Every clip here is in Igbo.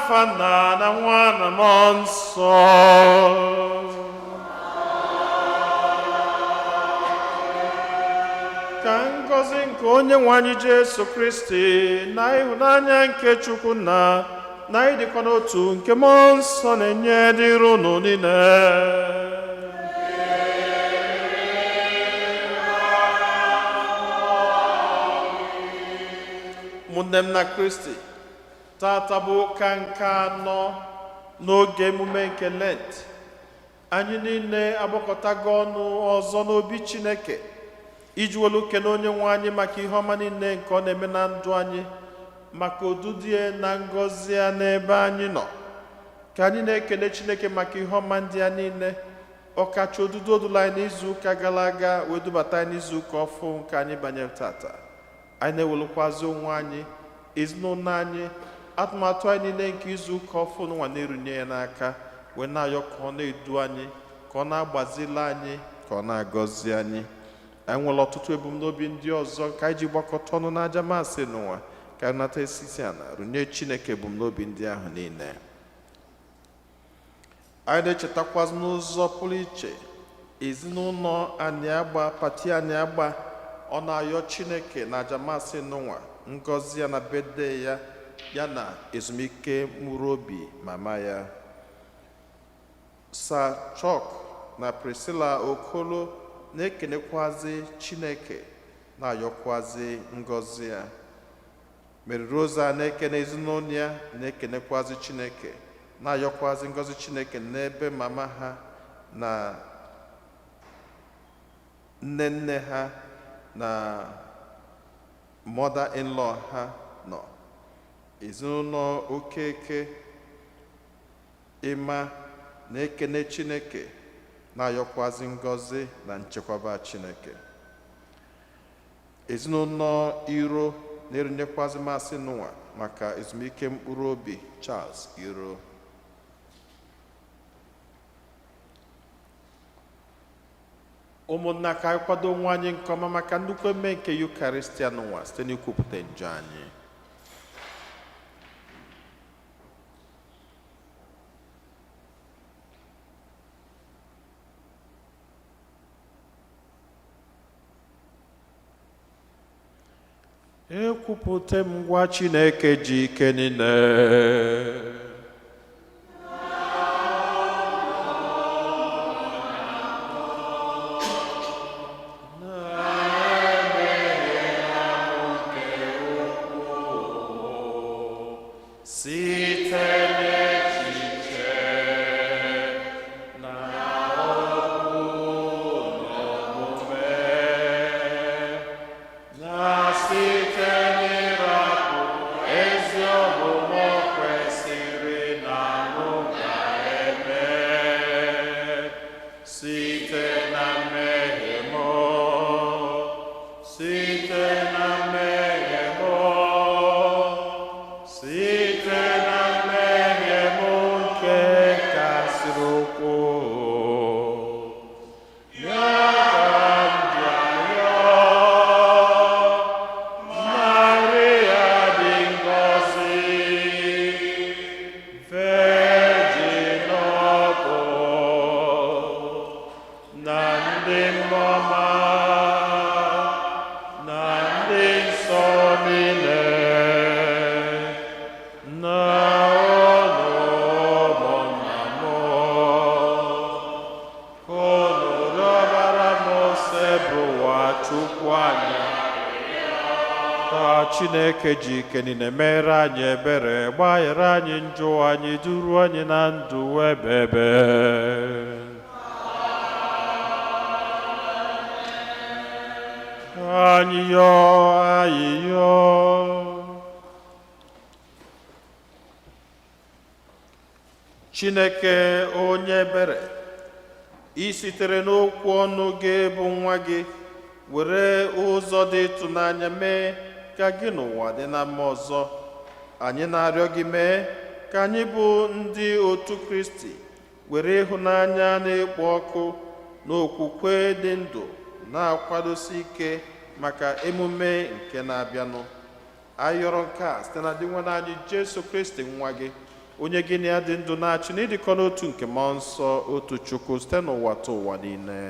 n'afa Nna na Nwa na Mmụọ Nsọ. Ka ngọzi nke Onyenwe anyị Jesu Kristi na ịhụnanya nke Chukwu na ịdịkwa n'otu nke Mmụọ Nsọ na-enye dịrị unu niile. Ụmụnne m na Kristi, tata bụ ụka nke anọ n'oge emume nke Lent. Anyị niile agbakọtago ọnụ ọzọ n'obi Chineke iji welu kene Onyenwe anyị maka ihe ọma niile nke ọ na-eme na ndụ anyị, maka odudie na ngọzi ya n'ebe anyị nọ. Ka anyị na-ekele Chineke maka ihe ọma ndị ya niile, ọkacha odudu odula anyị n'izu ụka gara aga wee dubata anyị n'izu ụka ọfụ nke anyị banyere tata. Anyị na-ewelukwazi onwe anyị, ezinụlọ anyị, atụmatụ anyị niile nke izu ụka ọfụ nwa na-erunye ya n'aka, wee na-ayọ ka ọ na-edu anyị, ka ọ na-agbazili anyị, ka ọ na-agọzi anyị. Anyị nwere ọtụtụ ebumnobi ndị ọzọ ka anyị ji gbakọta ọnụ n'aja masị n'ụwa, ka anyị nata esisi ana runye Chineke ebumnobi ndị ahụ niile. Anyị na-echetakwazị n'ụzọ pụrụ iche ezinụlọ anyị agba, pati anyị agba, ọ na-ayọ Chineke na aja masị n'ụwa ngọzi ya na bede ya, ya na ezumike mkpụrụ obi mama ya. Sir Chuck na Priscilla Okolo na-ekenekwazi Chineke na-ayọkwazi ngọzi ya. Mary Rosa na-ekene ezinụlọ ya na-ekenekwazi Chineke na-ayọkwazi ngọzi Chineke n'ebe mama ha na nne ha na mother-in-law ha nọ. Ezinụlọ Okeke Ịma na-ekene Chineke na-ayọkwazi ngọzi na nchekwaba Chineke. Ezinụlọ Iro na-erinyekwazi masị n'ụwa maka ezumike mkpụrụ obi Charles Iro. Ụmụnna, ka anyị kwado onwe anyị nke ọma maka nnukwu eme nke Eucharistia n'ụwa site n'ikwupụta njọ anyị. Ekwupụta m ngwa Chineke ji ike niile. Chineke ji ike niile mere anyị ebere, gbaghara anyị njọ anyị, duru anyị na ndụ ebebe. Anyị yọọ. Chineke onye ebere, i sitere n'okwu ọnụ gị bụ nwa gị were ụzọ dị ịtụnanya mee ka gị n'ụwa dị na mma ọzọ. Anyị na-arịọ gị mee ka anyị bụ ndị otu Kristi were ịhụnanya na-ekpo ọkụ na okwukwe dị ndụ na-akwadosi ike maka emume nke na-abịanụ. Anyị yọrọ nke a site na dị nwa anyị Jesu Kristi nwa gị, onye gị na ya dị ndụ na-achị na ịdịkọ n'otu nke mmụọ nsọ otu Chukwu site n'ụwa ta ụwa niile.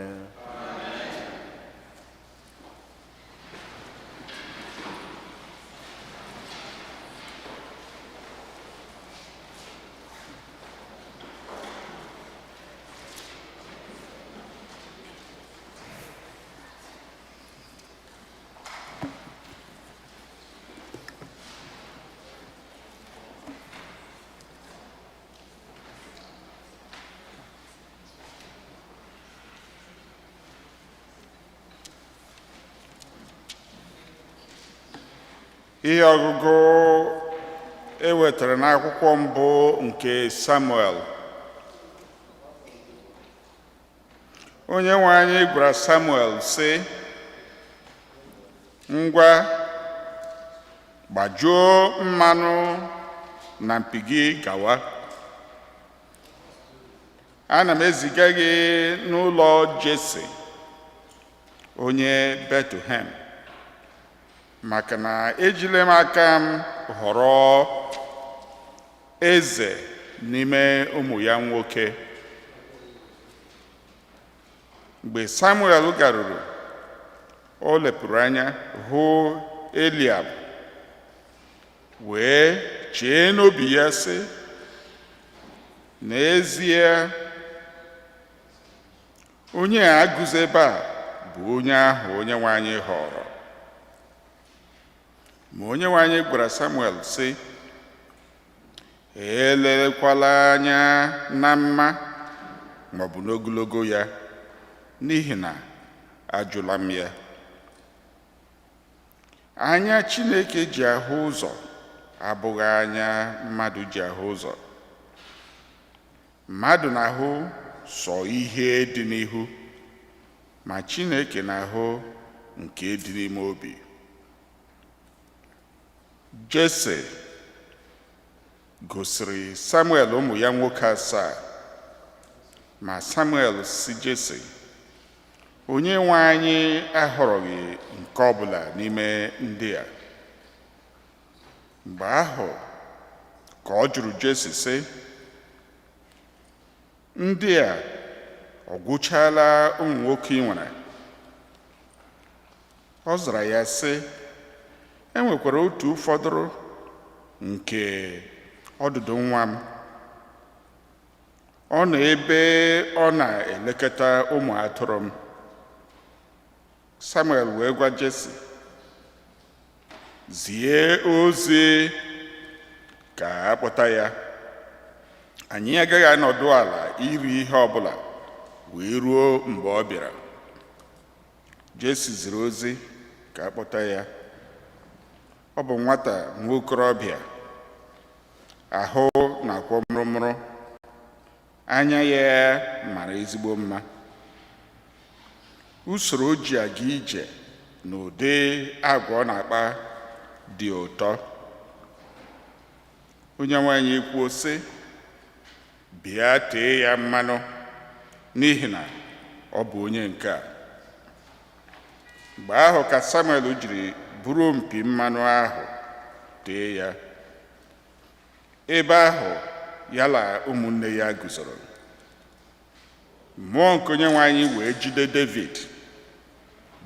Ihe ọgụgụ ewetara n'akwụkwọ mbụ nke Samuel. Onye nwe anyị gwara Samuel sị, ngwa gbajuo mmanụ na mpi gị gawa. Ana m eziga gị n'ụlọ Jesi onye Betlehem, maka na ejile m aka m họrọ eze n'ime ụmụ ya nwoke. Mgbe Samuel garuru, o lepụrụ anya hụ Eliab, wee chee n'obi ya sị, n'ezie onye a guzo ebe a bụ onye ahụ onye nwe anyị họrọ. Ma onye nwe anyị gwara Samuel sị, elelekwala anya na mma maọbụ n'ogologo ya, n'ihi na ajụla m ya. Anya Chineke ji ahụ ụzọ abụghị anya mmadụ ji ahụ ụzọ. Mmadụ na-ahụ sọ ihe dị n'ihu, ma Chineke na-ahụ nke dị n'ime obi. Jese gosiri Samuel ụmụ ya nwoke 7, ma Samuel si Jese, onye nwe anyị ahọrọghị nke ọbụla n'ime ndị a. Mgbe ahụ ka ọ jụrụ Jese sị, ndị a ọ gwụchala ụmụ nwoke ị nwere? Ọ zara ya sị, e nwekwara otu fọdụrụ nke ọdụdụ nwa m. Ọ nọ ebe ọ na-elekọta ụmụ atụrụ m. Samuel wee gwa Jesi, zie ozi ka a kpọta ya. Anyị agaghị anọdụ ala iri ihe ọbụla wee ruo mgbe ọ bịara. Jesi ziri ozi ka a kpọta ya. Ọ bụ nwata nwa okorobịa, ahụ na-akwọ mụrụmụrụ, anya ya mara ezigbo mma. Usoro o ji aga ije na ụdị agwa ọ na-akpa dị ụtọ. Onye nwe anyị kwuo sị, bịa tee ya mmanụ, n'ihi na ọ bụ onye nke a. Mgbe ahụ ka Samuel jiri buru mpi mmanụ ahụ tee ya. Ebe ahụ ya na ụmụnne ya guzoro. Mmụọ nke onye nwe anyị wee jide David,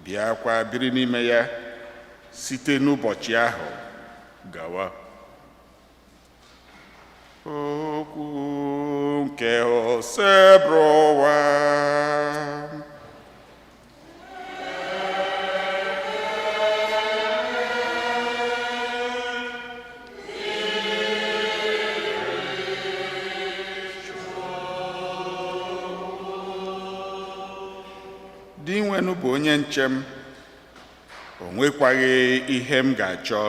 bịakwa biri n'ime ya site n'ụbọchị ahụ gawa. Okwu nke Osebrowa. Di nwenu bụ onye nche m, o nwekwaghị ihe m ga-achọ.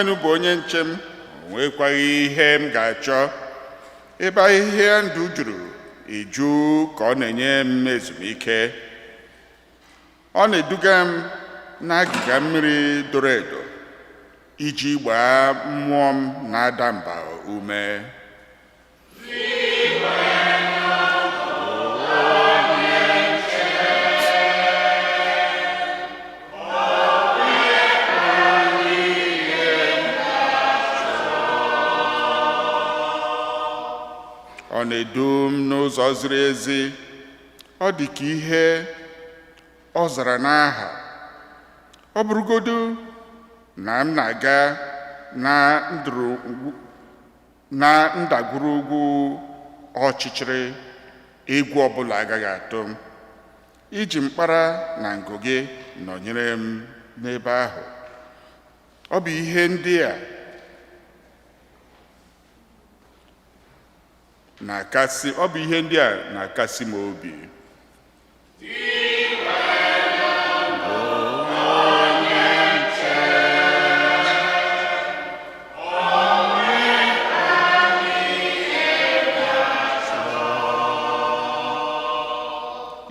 onwenu bụ onye nche m, o nwekwaghị ihe m ga-achọ. Ebe ahịhịa ndụ juru eju ka ọ na-enye m ezumike. Ọ na-eduga m n'agịga mmiri doro edo iji gbaa mmụọ m na-ada mba ume. Ọ na-edu m n'ụzọ ziri ezi. Ọ dị ka ihe ọ zara n'aha. Ọ bụrụgodu na m na-aga na ndagwurugwu ọchịchịrị, egwu ọbụla agaghị atụ m. Iji mkpara na ngụ gị nọnyere m n'ebe ahụ. Ọ bụ ihe ndị a na-akasi m obi.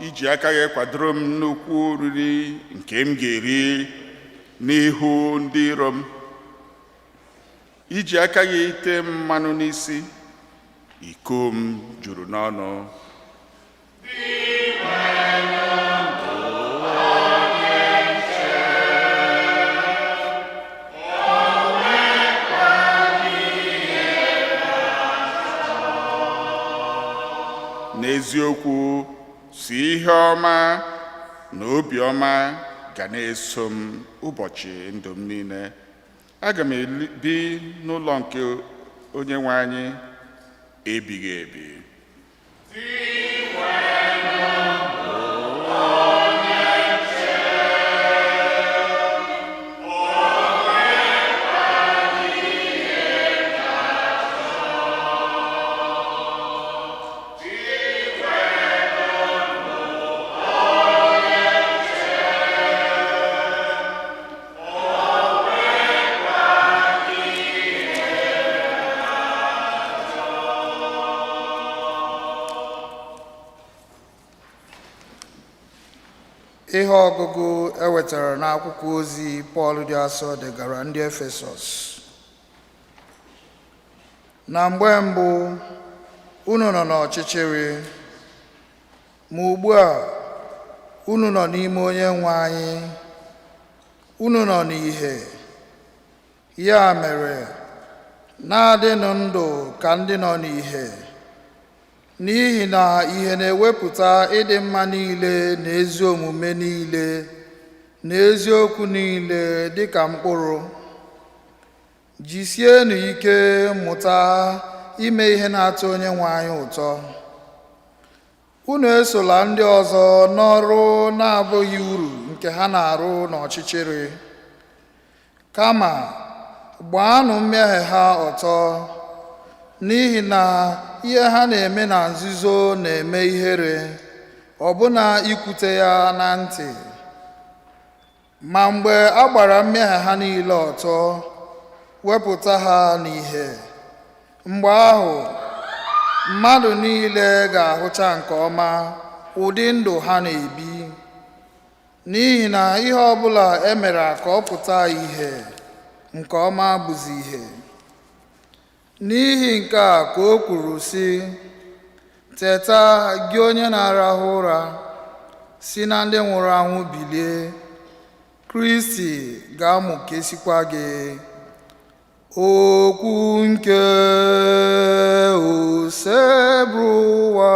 Iji aka gị kwadoro m nnukwu oriri nke m ga-eri n'ihu ndị iro m. Iji aka gị ite m mmanụ n'isi, iko m juru n'ọnụ. N'eziokwu, si ihe ọma na obiọma ga na-eso m ụbọchị ndụ m niile. Aga m ebi n'ụlọ nke Onyenwe anyị ebighị ebi. Ihe ọgụgụ ewetara n'akwụkwọ ozi Pọl dị asọ degara ndị Efesọs. Na mgbe mbụ unu nọ n'ọchịchịrị, ma ugbu a unu nọ n'ime Onyenwe anyị, unu nọ n'ìhè. Ya mere, na-adịnụ ndụ ka ndị nọ n'ìhè, n'ihi na ìhè na-ewepụta ịdị mma niile na ezi omume niile na eziokwu niile dị ka mkpụrụ. Jisienụ ike mụta ime ihe na-atọ Onyenwe anyị ụtọ. Unu esola ndị ọzọ n'ọrụ na-abụghị uru nke ha na-arụ n'ọchịchịrị, kama gbaanụ mmehie ha ọtọ, n'ihi na ihe ha na-eme na nzuzo na-eme ihere, ọbụna ikwute ya na ntị. Ma mgbe a gbara mmehie ha niile ọtọ, wepụta ha n'ìhè, mgbe ahụ mmadụ niile ga-ahụcha nke ọma ụdị ndụ ha na-ebi, n'ihi na ihe ọbụla e mere ka ọ pụta ìhè nke ọma bụzi ìhè. N'ihi nke a ka o kwuru sị, teta gị onye na-arahụ ụra, si na ndị nwụrụ anwụ bilie, Kristi ga-amụkesikwa gị. Okwu nke osebụwa.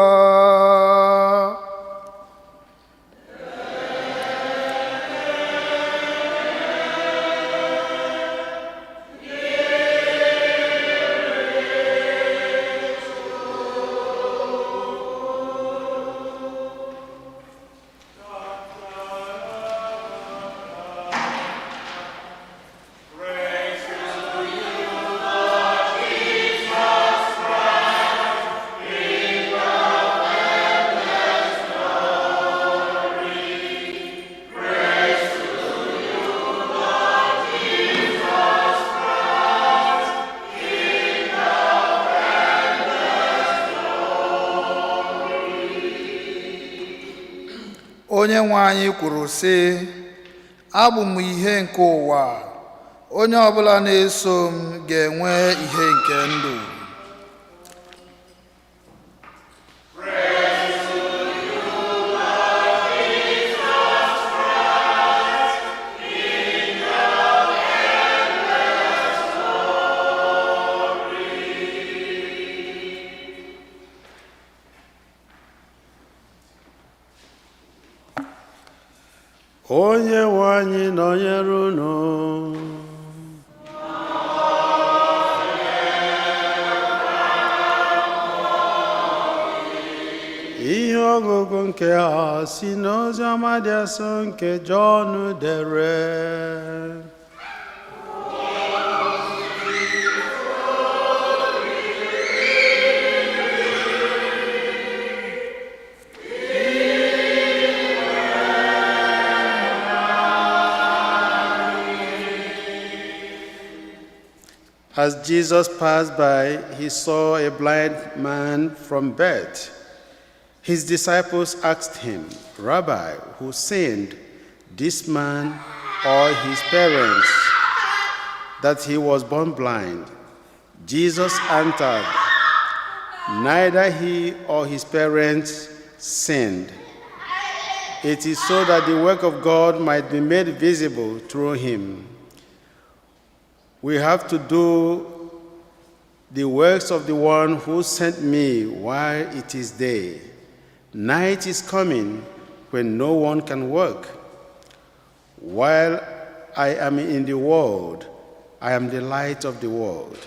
onye nwe anyị kwuru sị, abụ m ihe nke ụwa, onye ọbụla na-eso m ga-enwe ihe nke ndụ. Onye nwe anyị nọnyere unu. Ihe ọgụgụ nke a si n'ozi ọma dị asọ nke Jọn dere. As Jesus passed by, he saw a blind man from birth. His disciples asked him, "Rabbi, who sinned, this man or his parents, that he was born blind?" Jesus answered, "Neither he or his parents sinned. It is so that the work of God might be made visible through him. We have to do the works of the one who sent me while it is day. Night is coming when no one can work. While I am in the world, I am the light of the world."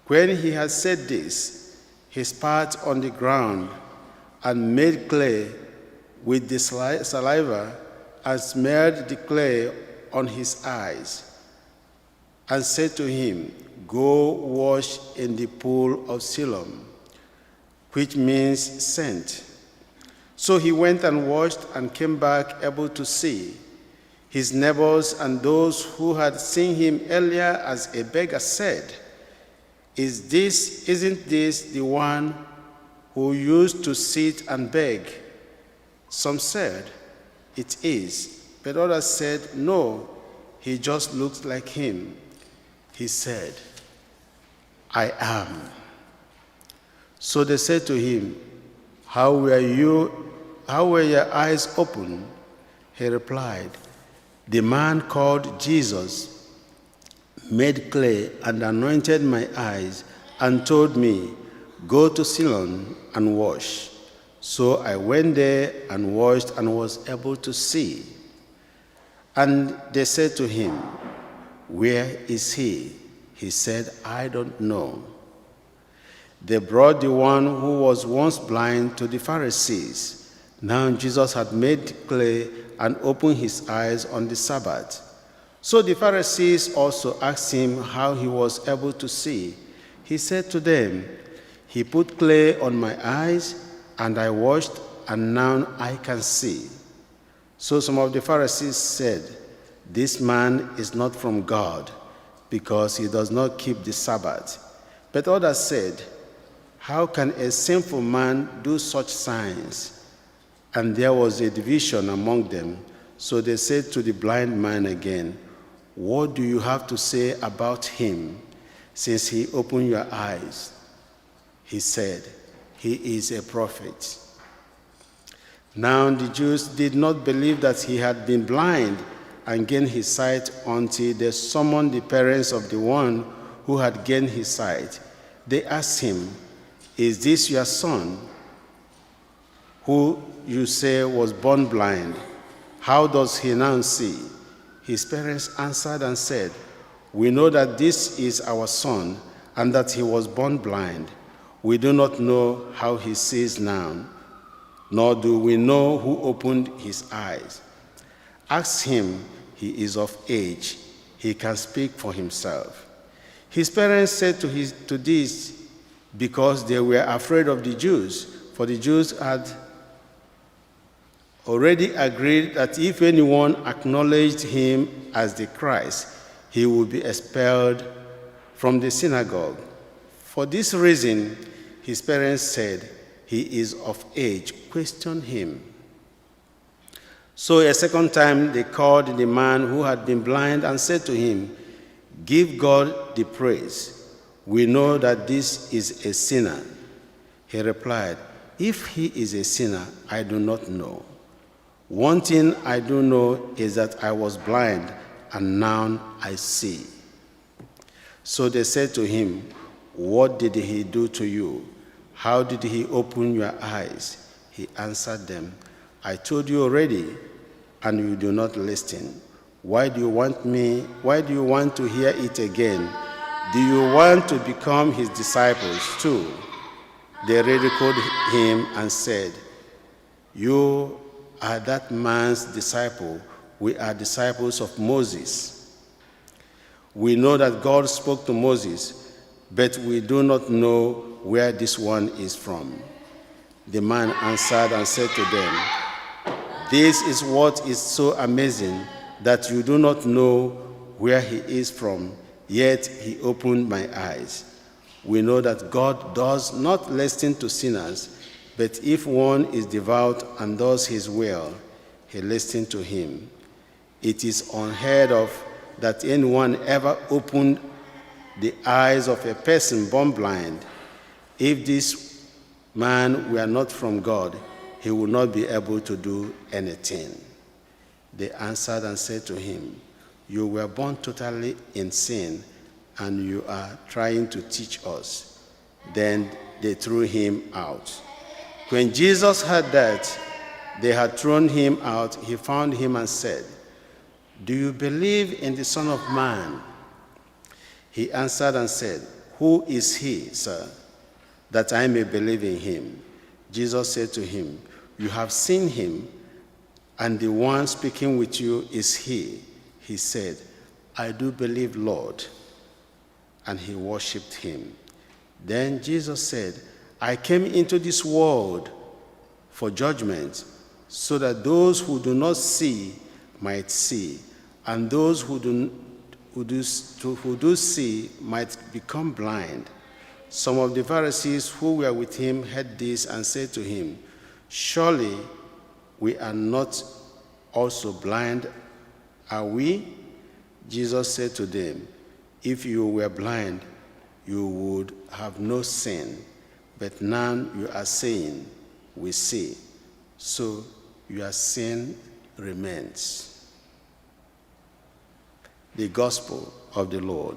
When he had said this, he spat on the ground and made clay with the saliva and smeared the clay on his eyes, and said to him, "Go wash in the pool of Siloam," which means sent. So he went and washed and came back able to see. His neighbors and those who had seen him earlier as a beggar said, Isn't this the one who used to sit and beg?" Some said, "It is." But others said, "No, he just looks like him." He said, "I am." So they said to him, How were your eyes open?" He replied, "The man called Jesus made clay and anointed my eyes and told me, 'Go to Siloam and wash.' So I went there and washed and was able to see." And they said to him, "Where is he?" He said, "I don't know." They brought the one who was once blind to the Pharisees. Now Jesus had made clay and opened his eyes on the Sabbath. So the Pharisees also asked him how he was able to see. He said to them, "He put clay on my eyes, and I washed, and now I can see." So some of the Pharisees said, "This man is not from God, because he does not keep the Sabbath." But others said, "How can a sinful man do such signs?" And there was a division among them. So they said to the blind man again, "What do you have to say about him, since he opened your eyes?" He said, "He is a prophet." Now the Jews did not believe that he had been blind and gained his sight until they summoned the parents of the one who had gained his sight. They asked him, "Is this your son, who you say was born blind? How does he now see?" His parents answered and said, "We know that this is our son, and that he was born blind. We do not know how he sees now, nor do we know who opened his eyes. Ask him, he is of age. He can speak for himself." His parents said to this because they were afraid of the Jews, for the Jews had already agreed that if anyone acknowledged him as the Christ, he would be expelled from the synagogue. For this reason, his parents said, "He is of age. Question him." So a second time they called the man who had been blind and said to him, "Give God the praise. We know that this is a sinner." He replied, "If he is a sinner, I do not know. One thing I do know is that I was blind, and now I see." So they said to him, "What did he do to you? How did he open your eyes?" He answered them, "I told you already, and you do not listen. Why do you want to hear it again? Do you want to become his disciples too?" They ridiculed him and said, "You are that man's disciple. We are disciples of Moses. We know that God spoke to Moses, but we do not know where this one is from." The man answered and said to them, "This is what is so amazing, that you do not know where he is from, yet he opened my eyes. We know that God does not listen to sinners, but if one is devout and does his will, he listens to him. It is unheard of that anyone ever opened the eyes of a person born blind. If this man were not from God, he would not be able to do anything." They answered and said to him, "You were born totally in sin, and you are trying to teach us." Then they threw him out. When Jesus heard that they had thrown him out, he found him and said, "Do you believe in the Son of Man?" He answered and said, "Who is he, sir, that I may believe in him?" Jesus said to him, "You have seen him, and the one speaking with you is he." He said, "I do believe, Lord." And he worshipped him. Then Jesus said, "I came into this world for judgment, so that those who do not see might see, and those who do see might become blind." Some of the Pharisees who were with him heard this and said to him, "Surely we are not also blind, are we?" Jesus said to them, "If you were blind, you would have no sin. But now you are saying, 'We see,' so your sin remains." The Gospel of the Lord.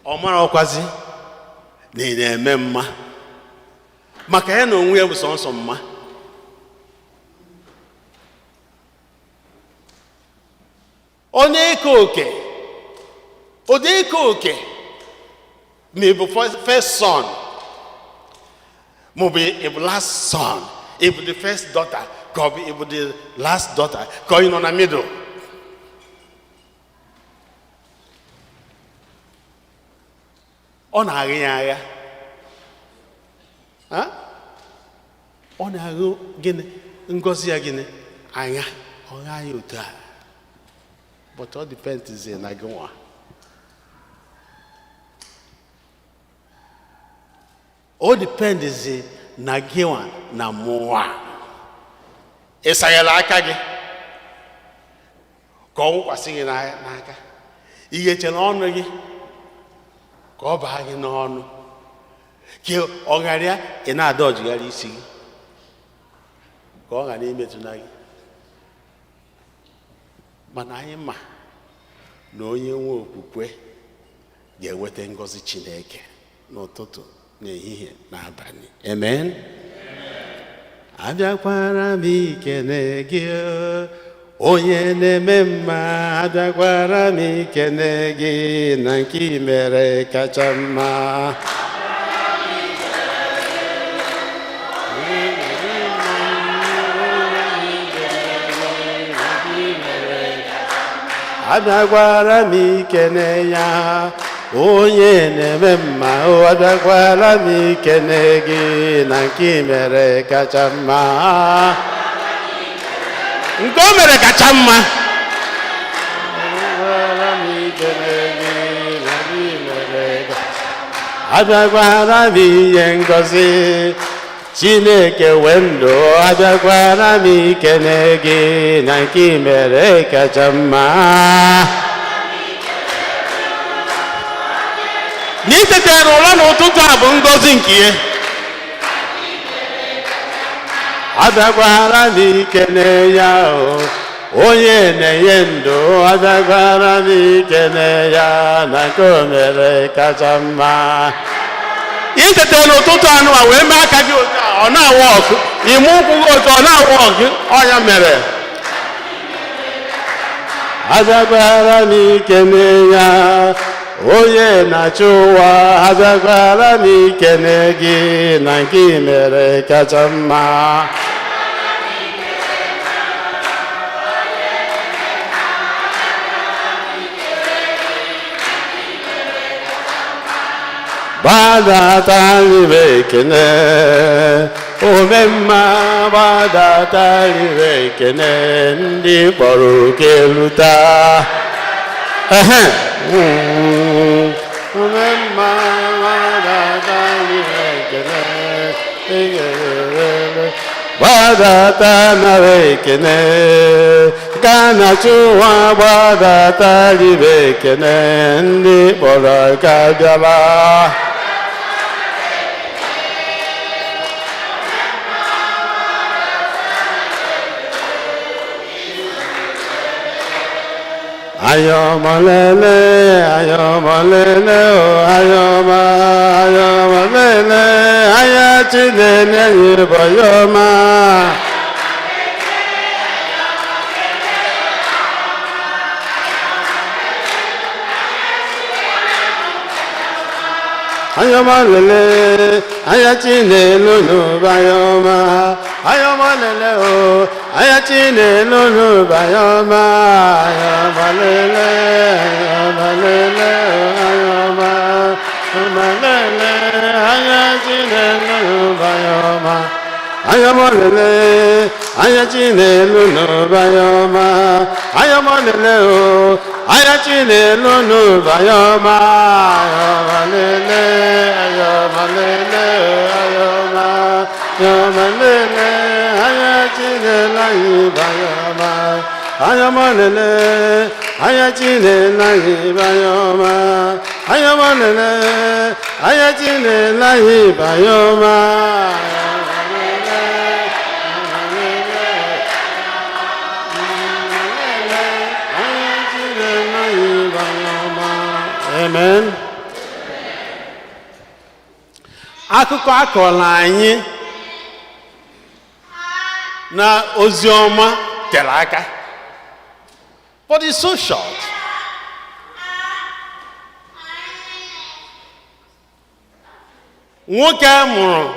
Ọ mara ọkwazi na ị na-eme mma maka ya na onwe ya bụ sọnsọ mma. Onye ike oke ma ị bụ first son ma ọ bụ ị bụ last son, ị bụ the first daughter ka ọ bụ ị bụ the last daughter ka ọ nọ na middle. Ọ na-agha ya agha. Ọ na-agha gịnị? Ngọzi ya gịnị? Agha. Ọ gha ya otu a. But all depends na gị nwa. All depends na gị nwa na mụnwa. Ị saghara aka gị ka ọ wụkwasị gị n'aka. Ị ghechere ọnụ gị ka ọ baa gị n'ọnụ. ka ọ ghara ya ị na-ada ọjigharị isi gị ka ọ ghara imetụna gị. Mana anyị ma na onye nwe okwukwe ga-enweta ngọzi Chineke n'ụtụtụ n'ehihie n'abalị. Amen. Abịakwara m ikene gị onye na-eme mma, abịakwara m ikene gị na nke i mere kacha mma. Abịakwara m ikene ya onye na-eme mma, abịakwara m ikene gị na nke i mere kacha mma. Nke o mere kacha mma. Abịakwara m inye ngọzi Chineke wee ndụ, abịakwara m ikene gị na nke i mere kacha mma. N'itetara ụra n'ụtụtụ a bụ ngọzi nke ya. Abịakwara m ikene ya onye na-enye ndụ, abịakwara m ikene ya na nke o mere kacha mma. Itete n'ụtụtụ anụ a wee mee aka gị otu a ọ na-awa ọkụ, ime ụkwụ gị otu ọ na-awa ọgụ, ọnya mere. Abịakwara m ikene ya onye na-achị ụwa, abịakwara m ikene gị na nke i mere kacha mma. Gbadata iwe ekene ome mma, gbadata iwe ekene ndị kpọrọ oke luta. Ome mma, gbadata iwe ekene, gbadata nawe ekene ka na chụwa, gbadata iwe ekene ndị kpọrọ ka bịala. Ayomalele, ayomalele, ayomalele, ayachinene yiboyoma. Ayomalele, ayachinene bayoma. Ayomalele o, ayachinene bayoma. Ayomalele, ayomalele, ayomalele, ayachinene bayoma. Ayomalele, ayachinene bayoma. Ayomalele o, ayachinene bayoma. Ayomalele, ayomalele, ayomalele, ayachinene bayoma. Ayamalele, ayachinene bayoma. Ayamalele, ayachinene bayoma. Amen. Akụkọ akọrọ anyị na ozi ọma tere aka, but it's so short. Nwoke a mụrụ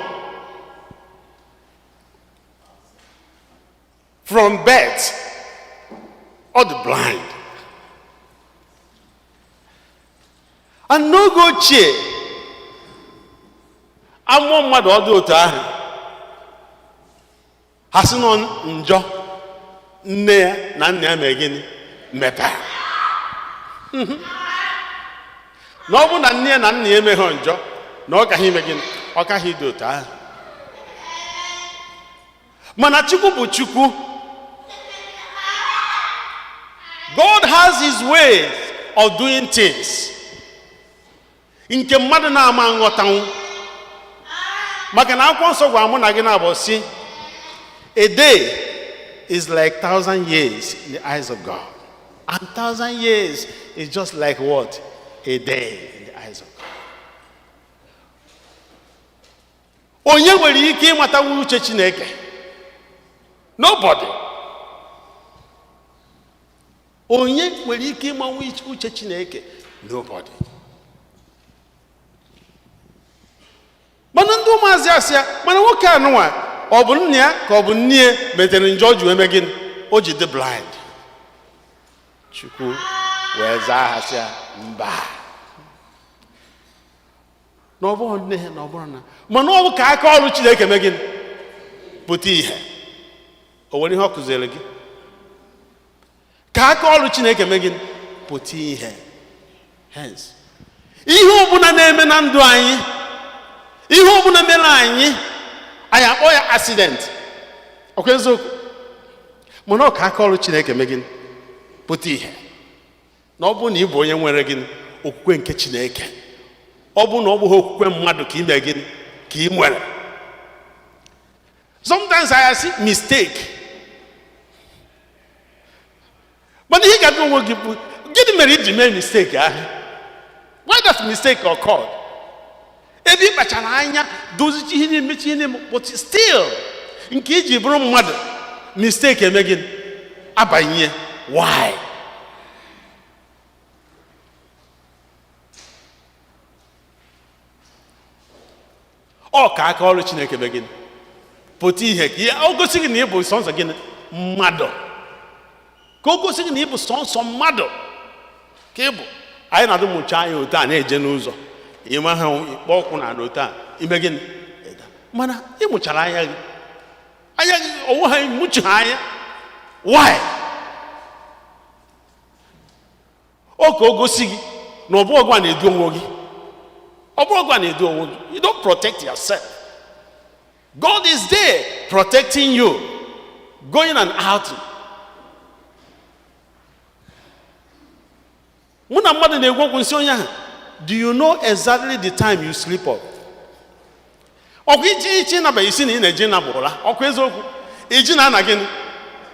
from birth or the blind, and no go ochie amụọ mmadụ ọ dị otu ahụ, ha sị nọ njọ nne ya na nna ya mee gịnị meta na ọ bụ na nne ya na nna ya emeghị njọ na ọ kaghị ime gịnị, ọ kaghị dị otu ahụ. Mana Chukwu bụ Chukwu. God has his ways of doing things nke mmadụ na-ama nghọtanwu. maka na akwụkwọ nsọ gwara mụ na gị na-abụ si, a day is like 1,000 years in the eyes of God, and 1,000 years is just like what? A day in the eyes of God. Onye nwere ike ịmata uche Chineke? Nobody. Onye nwere ike ịma uche Chineke? Nobody. Mana ndị ụmụazị asịa, mana nwoke anụnwa ọ bụ nne ya ka ọ bụ nne ya metere njọ ji eme gịnị? O ji dị blind. Chukwu wee zaa ha sị mba. Na ọ bụrụ nne ha na ọ bụrụ na, mana ọ bụ ka aka ọrụ Chineke mee gịnị? Pụta ihe. O nwere ihe ọ kụziere gị? Ka aka ọrụ Chineke mee gịnị? Pụta ihe. Hence, ihe ọbụla na-eme na ndụ anyị, ihe ọbụla mere anyị akpọ ya accident. Ọkwa eziokwu? Mana ọ ka aka ọrụ Chineke mee gịnị? Pụta ihe. Na ọ bụ na ị bụ onye nwere gịnị? Okwukwe nke Chineke. Ọ bụ na ọ bụghị okwukwe mmadụ ka ime gịnị? Ka ị nwere. Sometimes I see mistake. Mana ihe ga-abịa onwe gị bụ gịnị mere iji mee mistake ahụ? Why does mistake occur? Ebe ị kpachara anya dozichi ihe na-emechi ihe na-eme, but still nke iji bụrụ mmadụ mistake eme gịnị? Abanye. Why? Ọ ka aka ọrụ Chineke mee gịnị? Pụta ihe ka o gosi gị na ị bụ sọnsọ gịnị? Mmadụ. Ka o gosi gị na ị bụ sọnsọ mmadụ ka ị bụ. Anyị na-adụ mụcha anya otu a na-eje n'ụzọ, ịma ha ikpe ọkwụ na otu a ime gịnị? Mana ị mụchara anya gị onwe ha mụchi ha anya. Why? O ka o gosi gị na ọ bụ ọgwa na-edu onwe gị. Ọ bụrụ ọgwa na-edu onwe gị. You don't protect yourself. God is there protecting you, going and out. Mụ na mmadụ na-egwu okwu nsị onye ahụ, do you know exactly the time you sleep up? Ọkwa ichi naba isi na ị na-eji na ụra. Ọkwa eziokwu iji na ana gịnị?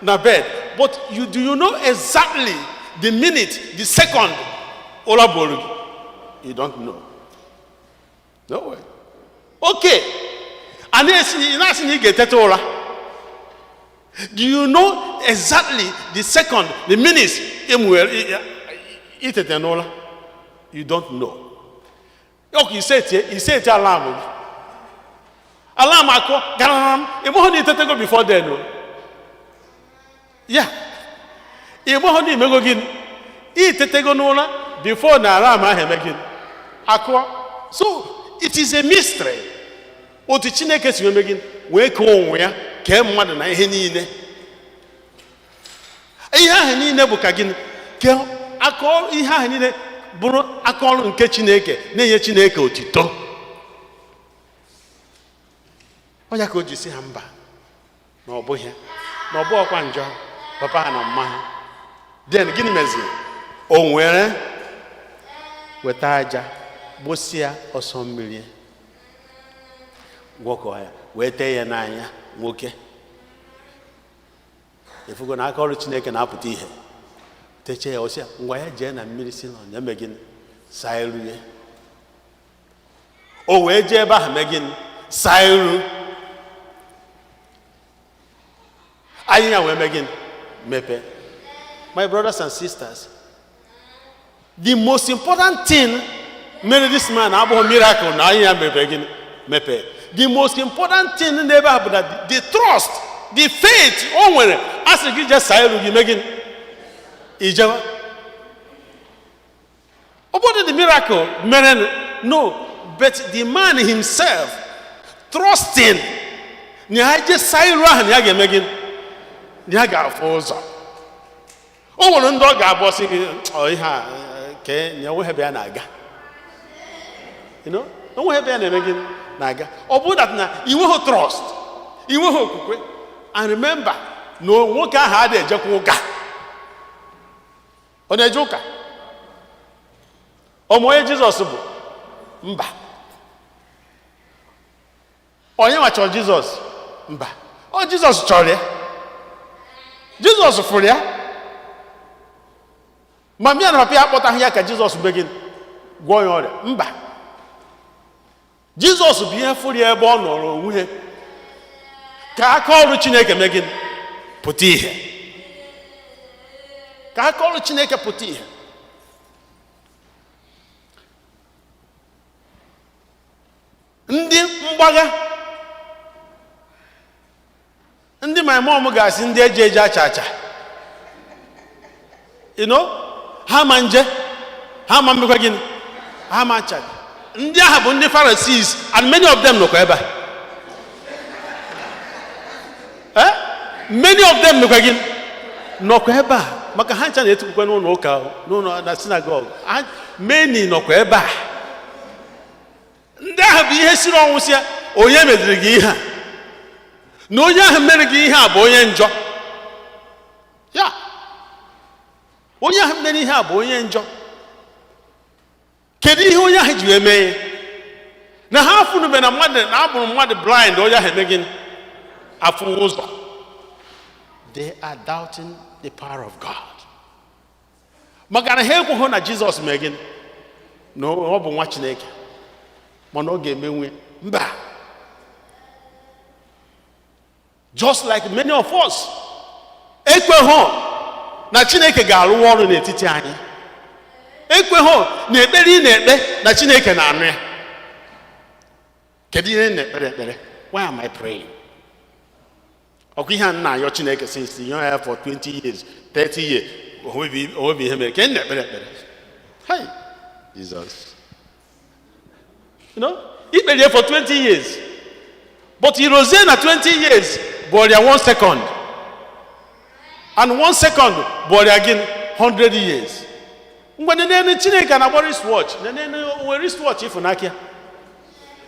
Na bed. But do you know exactly the minute, the second ụra bụrụ gị? You don't know. No way. Okay. And ị na-asị na ị ga-etete ụra. Do you know exactly the second, the minutes itete n'ụra? You don't know. Okay, iseti alarm gị. Alarm akụ garam, ị mụhụ na itetego before then. Yeah. Ị mụhụ na imego gịnị? Itetego n'ụra before na alarm ahụ eme gịnị? Akụ. So it is a mystery. Otu Chineke si eme gịnị? Wee kee onwe ya, kee mmadụ na ihe niile. Ihe ahụ niile bụ ka gịnị? Kee aka ihe ahụ niile bụrụ aka ọrụ nke Chineke, na-enye Chineke otito. Ọ ya ka o ji si ha mba na ọ bụghị, na ọ bụ ọkwa njọ papa ha na mma ha. Then gịnị meziri? O nwere weta aja gbosia ọsọ mmiri, gwọkọ ya wee tee ya n'anya nwoke. Efugo na aka ọrụ Chineke na-apụta ihe. Teche ya ọsịa ngwa ya jee na mmiri si na ya mee gịnị? Saa iru ya. O wee jee ebe ahụ mee gịnị? Saa iru. Anyị ya wee mee gịnị? Mepe. My brothers and sisters, the most important thing mere this man abụghị miracle na anyị ya mepe gịnị? Mepe. The most important thing n'ebe ahụ bụ that the trust, the faith o nwere asị gị jee saa iru gị mee gịnị? Ijewa. About the miracle, no, but the man himself trusting. Na just say run ya ga megin. Ya ga afọ ụzọ. O nwere ndị ọ ga-abọ sị gị ihe a ke nya we hebe ya na-aga. You know? O nwe hebe ya na-emegin na-aga. Ọ bụ that na iwe ho trust, iwe ho okwukwe. And remember, no nwoke ahụ adịghị ejekwa ụka. Ọ na-eje ụka? Ọ ma onye Jizọs bụ? Mba. onye nwa chọrọ Jizọs? Mba, ọ Jizọs chọrọ ya. Jizọs fụrụ ya. Ma mịa na papa ya akpọtaghị ya ka Jizọs begin gwọọ ya ọrịa. Mba, Jizọs bụ ihe fụrụ ya ebe ọ nọrọ onwe ka aka ọrụ Chineke megin pụta ihe. Ka aka ọrụ Chineke pụta ihe. Ndị mgbagha, ndị my mom ga-asị ndị eji acha acha, ha ma nje, ha ma mmekwa gịnị, ha ma ncha. Ndị ahụ bụ ndị Pharisees, and many of them nọkwa ebe a. Many of them nọkwa gịnị, nọkwa ebe a, maka ha ncha na-etukwa n'ụlọ ụka, n'ụlọ na synagogue. Many nọkwa ebe a. Ndị ahụ bụ ihe siri ọnwụ si ya, onye meziri gị ihe a, na onye ahụ mere gị ihe a bụ onye njọ. Ya, onye ahụ mere ihe a bụ onye njọ. Kedu ihe onye ahụ ji eme ya? Na ha afụnube na mmadụ na abụrụ mmadụ blind, onye ahụ eme gịnị? Afụ ụzọ. They are doubting the power of God. Maka na ha ekweghị na Jizọs mee gịnị? Na ọ bụ nwa Chineke, mana ọ ga-emenwe. Mba. Just like many of us, ekweghị na Chineke ga-arụ ọrụ n'etiti anyị. Ekweghị na ekpere ị na-ekpe na Chineke na-anụ ya. Kedu ihe na-ekpere ekpere? Why am I praying? Ọkwa ihe a na-ayọ Chineke since you know for 20 years, 30 years. Obi ihe mere. Kedu na-ekpere ekpere? Hi, Jesus. Ikpere for 20 years. But he rose na 20 years, but 1 second. And 1 second, but again 100 years. When the Chineke na wristwatch, we wristwatch if unakia.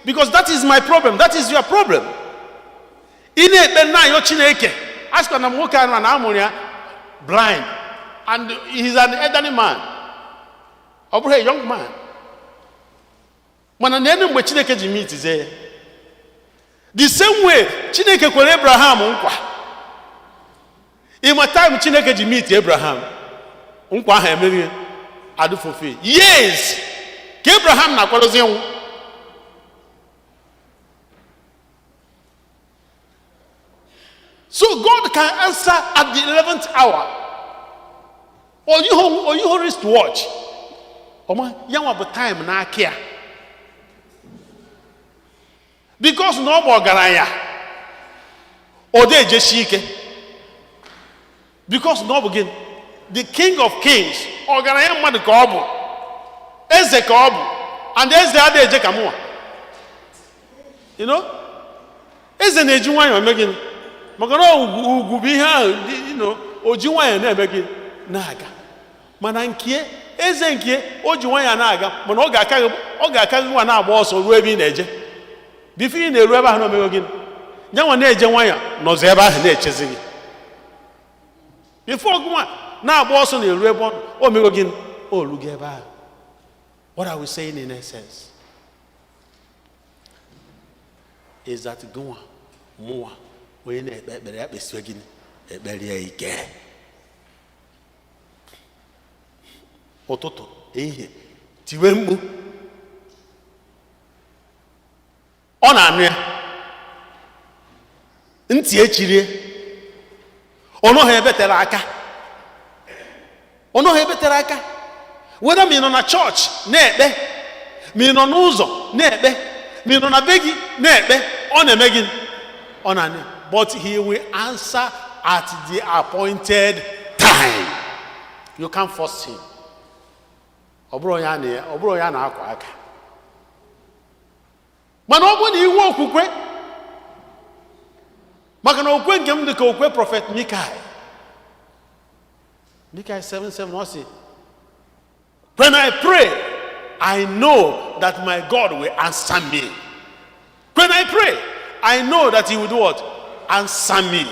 Because that is my problem. That is your problem. Ine na yo Chineke. Ask na nwoke na amuria blind, and he's an elderly man. Or a young man. Mana nene mgbe Chineke ji meet ze. The same way Chineke kwere Abraham nkwa. In my time Chineke ji meet Abraham. Nkwa ha emeri adu fulfill. Yes. Ke Abraham na kwalozi nwu. So God can answer at the 11th hour. Or you wristwatch. Oma yanwa bụ time na akia. Because no more garaya. Or they just shike. Because no begin. The King of Kings, or garaya mad kobu. Eze kobu. And there's the other Jekamua. Eze nejuwa yo megin. Magano ugubiha, ojuwa ya ne megin. Naga. Manankie, eze nkie, ojuwa ya naga. Manoga akagu wa na boss or ruebi neje. Before you know where no me again, nyawa na-eje nwanya nọzọ ebe ahụ na-echezi gị. Before gwa na-agba ọsọ na-eru ebe o mego gị o rugo ebe ahụ. What are we saying in essence? Is that gwa mụwa onye na-ekpe ekpere ya kpesiwe gị ekpere ya ike. Ụtụtụ ehihie tiwe mkpu. Ọ na-anụ ya. Ntị echirie. Ọ nọghị ebe tere aka. Ọ nọghị ebe tere aka. Whether me nọ na church na-ekpe, me nọ n'ụzọ na-ekpe, me nọ na be gị na-ekpe, ọ na-eme gị. Ọ na-anụ ya. But he will answer at the appointed time. You can't force him. Ọ bụrụ ya na-akwa aka. Mana ọ bụ na iwu okwukwe, maka na okwukwe nke m dị ka okwukwe Prophet Mikael. Mikael 7:7 ọ sị, when I pray, I know that my God will answer me. When I pray, I know that he will do what? Answer me.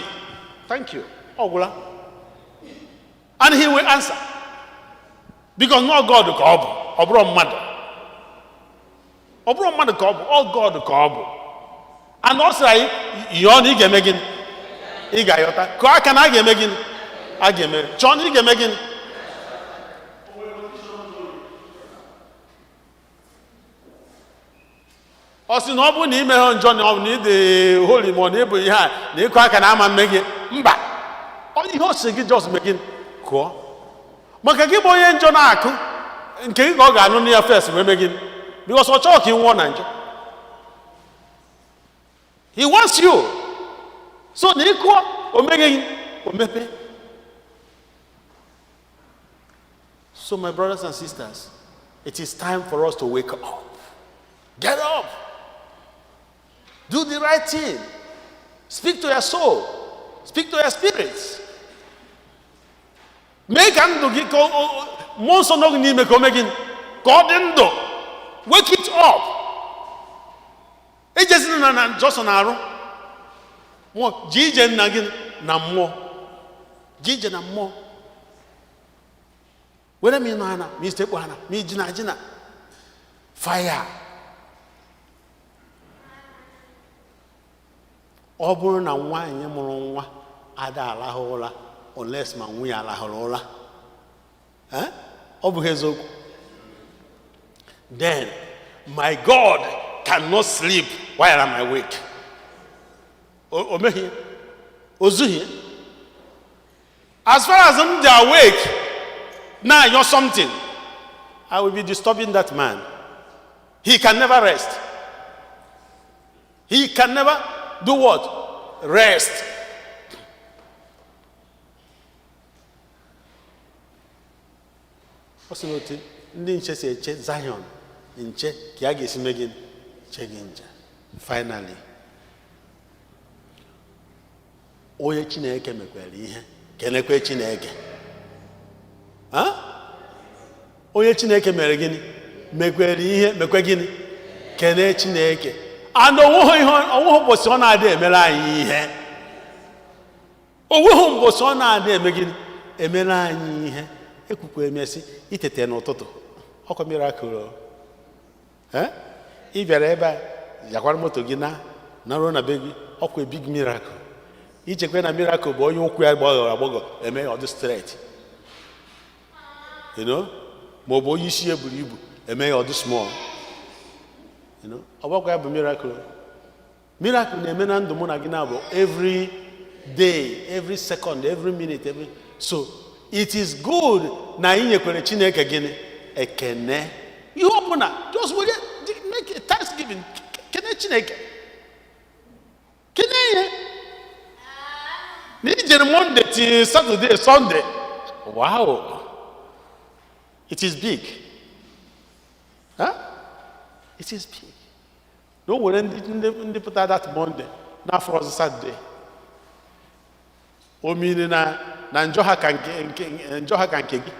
Thank you. Ogula. And he will answer. Because not God ka ọ bụ, ọ bụrụ mmadụ. Ọ bụrụ mmadụ ka ọ bụ, all God ka ọ bụ. and also ihe ọ na ị ga-eme gịnị? Ị ga-ayọta ka aka na a ga-eme gịnị? A ga-eme chọọ na ị ga-eme gịnị? Ọ sị na ọ bụrụ na ime ha njọ na ọ bụ na ị dị holy ma ọ na ịbụ ihe a na ịkụ aka na ama mme gị, mba, ọ ihe o si gị just mee gịnị? Kụọ. Maka gị bụ onye njọ na-akụ nke gị ka ọ ga-anụ na ya fes wee mee gịnị? Because ọ chọọ ka ị nwụọ na njọ. He wants you. So na ịkụọ o meghị gị o mepe. So my brothers and sisters, it is time for us to wake up. Get up. Do the right thing. Speak to your soul. Speak to your spirits. Make ndụ gị ka mmụọ nsọ nọ gị n'ime ka o mee gị ka ọ dị ndụ. Wake it up. Ejezina na Jọsọ na-arụ. Ji ije nna gị na mmụọ. Ji ije na mmụọ. Were m ịnọ ana, ma istekpu ana, ma ijina. Fire. Ọ bụrụ na nwaanyị mụrụ nwa ada alahụ ụra unless ma nwunye alahụrụ ụra, ọ bụghị eziokwu. Then my God cannot sleep while I'm awake. O meghị, o zughị. As far as I'm awake, now you're something, I will be disturbing that man. He can never rest. He can never do what? Rest. Osote ndị nche si eche Zion nche ka a ga-esi mee gịnị? Che gị nche. Finally, onye Chineke mekwere ihe kenekwe Chineke. Onye Chineke mere gịnị? Mekwere ihe mekwe gịnị? Kene Chineke. And onweghị ụbọchị ọ na-adị emere anyị ihe. Onweghị ụbọchị ọ na-adị eme gịnị? Emere anyị ihe. Ekwukwe emesi itete n'ụtụtụ ọkwa miracle. Ị bịara ebe a yakwara moto gị na ruo na be gị ọkwa big miracle. Ichekwe na miracle bụ onye ụkwụ ya gbagọrọ eme ọ dị straight. You know? Ma ọ bụ onye isi ya buru ibu eme ya ọ dị small. You know? Ọ bụkwa ya bụ miracle. Miracle na-eme na ndụ mụ na gị na-abụ every day, every second, every minute, so it is good na anyị nyekwere Chineke gịnị? Ekene. Ihe ọbụla just make a thanksgiving. Kene Chineke. Kene ihe. Na ijere Monday till Saturday, Sunday. Wow. It is big. It is big. No were ndị pụta that Monday n'afọ ọzọ Saturday. O mean na njọ ha ka nke gị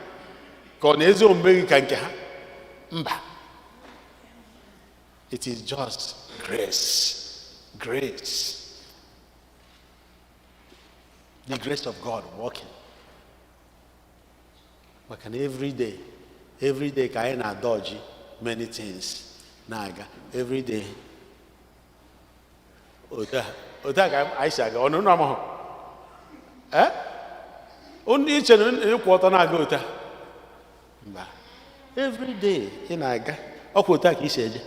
ka ọ na-ezi omume gị ka nke ha? Mba. It is just grace. Grace. The grace of God working. Maka na every day ka anyị na-dodge many things na-aga every day. Otu a ka anyị si aga ọnụ amahụ. Onye iche na ịkwụ ọtọ na-aga otu a? Mba. Every day ị na-aga ọkwa otu a ka isi eje.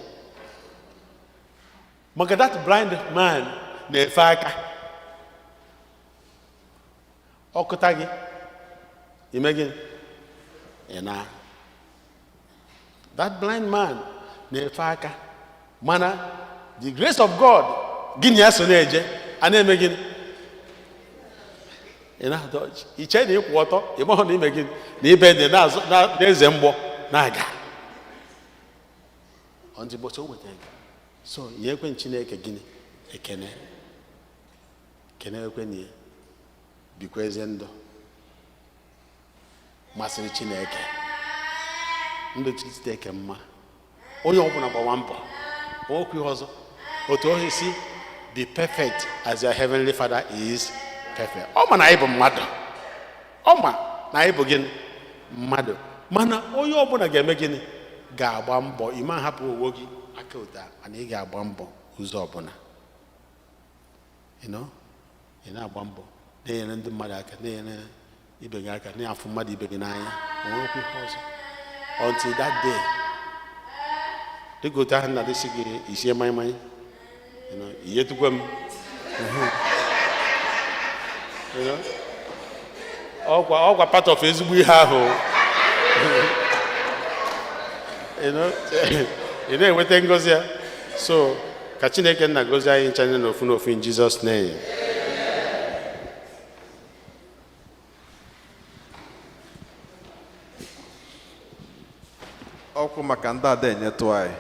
Maka that blind man na-efe aka ọkụta gị ime gị na that blind man na-efe aka mana the grace of God gịnị ya so na-eje a na-eme gịnị? Ị na-adọji iche na ịkwụ ọtọ ịmahụ na ime gịnị na ibe dị na-eze mgbọ na-aga ọntị bọchị o nwetara gị. So nye ekwe Chineke gịnị? Ekene. Kene ekwe na ya bikwa eze ndụ masịrị Chineke. Ndụ Chineke mma. Onye ọbụla gbawa mbọ okwu ọzọ otu ohi si be perfect as your heavenly Father is perfect. Ọ ma na anyị bụ mmadụ. Ọ ma na anyị bụ gịnị? Mmadụ. Mana onye ọbụla ga-eme gịnị? Ga-agba mbọ. Ị ma hapụ onwe gị aka ụta mana ị ga-agba mbọ ụzọ ọbụla. ị na-agba mbọ na-enyere ndị mmadụ aka, na-enyere ibe gị aka, na-afụ mmadụ ibe gị n'anya, onwekwa ihe ọzọ until that day. Dịka otu ahụ na-adịsị gị isie maịmaị, iyetukwa m ọkwa part of ezigbo ihe ahụ. ị na-enweta ngọzi ya. So ka Chineke nna gọzie anyị ncha n'ofu n'ofu in Jesus name. Ọkwụ maka ndị ada enyetụ anyị.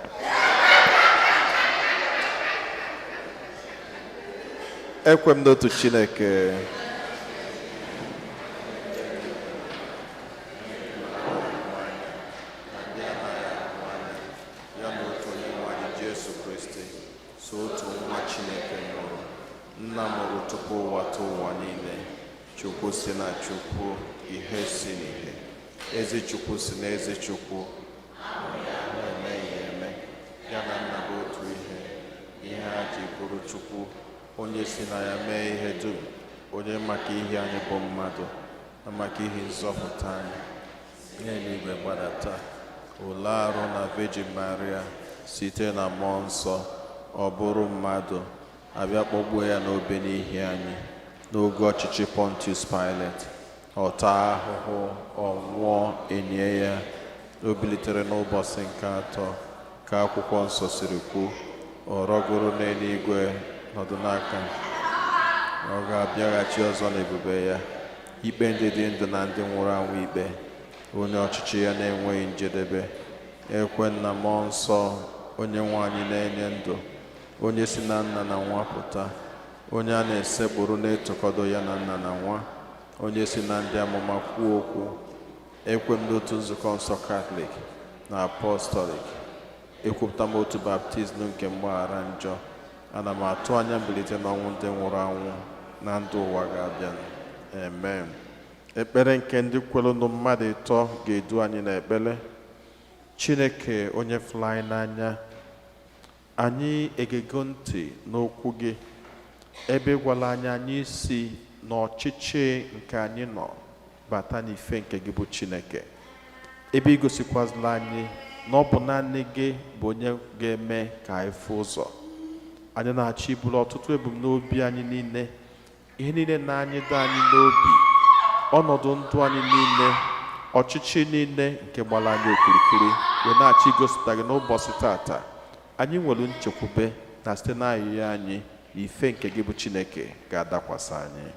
Ekwe m n'otu Chineke, ya na otu Onyenwe anyị Jesu Kristi, so otu nwa Chineke mụrụ, nna mụrụ tupu ụwa tụọ ụwa niile, Chukwu si na Chukwu, ihe si n'ihe, ezi Chukwu si na ezi Chukwu, na-eme ihe eme, ya na nna bụ otu ihe ha ji bụrụ Chukwu, onye si na ya mee ihe dum, onye maka ihe anyị bụ mmadụ na maka ihe nzọpụta anyị, n'eluigwe gbadata, ụlọ arụ na Virgin Maria, site na mmụọ nsọ, ọ bụrụ mmadụ, abịa kpọgbuo ya n'obe n'ihi anyị, n'oge ọchịchị Pontius Pilate, ọ taa ahụhụ, ọ nwụọ, enye ya, o bilitere n'ụbọchị nke atọ, ka akwụkwọ nsọ siri kwu, ọ rọgoro n'eluigwe, nọdụ n'aka, ọ ga-abịaghachi ọzọ n'ebube ya, ikpe ndị dị ndụ na ndị nwụrụ anwụ ikpe, onye ọchịchị ya na-enweghị njedebe. Ekwe na mmụọ nsọ, onye nwe anyị na-enye ndụ, onye si na nna na nwa pụta, onye a na-esekpụrụ na-etokọdo ya na nna na nwa, onye si na ndị amụma kwuo okwu. Ekwe m n'otu nzukọ nsọ Katọlik na Apọstọlik, ekwupụta m otu baptizim nke mgbaghara njọ. Ana m atụ anya mbilite n'ọnwụ ndị nwụrụ anwụ na ndụ ụwa ga-abịa. Amen. Ekpere nke ndị kwelụnụ mmadụ ịtọ ga-edu anyị n'ekpere. Chineke onye fụrụ anyị n'anya, anyị egego ntị n'okwu gị, ebe ị gwara anyị si n'ọchịchị nke anyị nọ bata n'ife nke gị bụ Chineke, ebe ị gosikwazila anyị na ọ bụ naanị gị bụ onye ga-eme ka anyị fụ ụzọ. Anyị na-achọ iburu ọtụtụ ebumnobi anyị niile, ihe niile na anyị dị anyị n'obi, ọnọdụ ndụ anyị niile, ọchịchị niile nke gbara anyị okirikiri, wee na-achọ igosipụta gị n'ụbọchị tata. Anyị nwere nchekwube na site n'ayịya anyị, ife nke gị bụ Chineke ga-adakwasị anyị.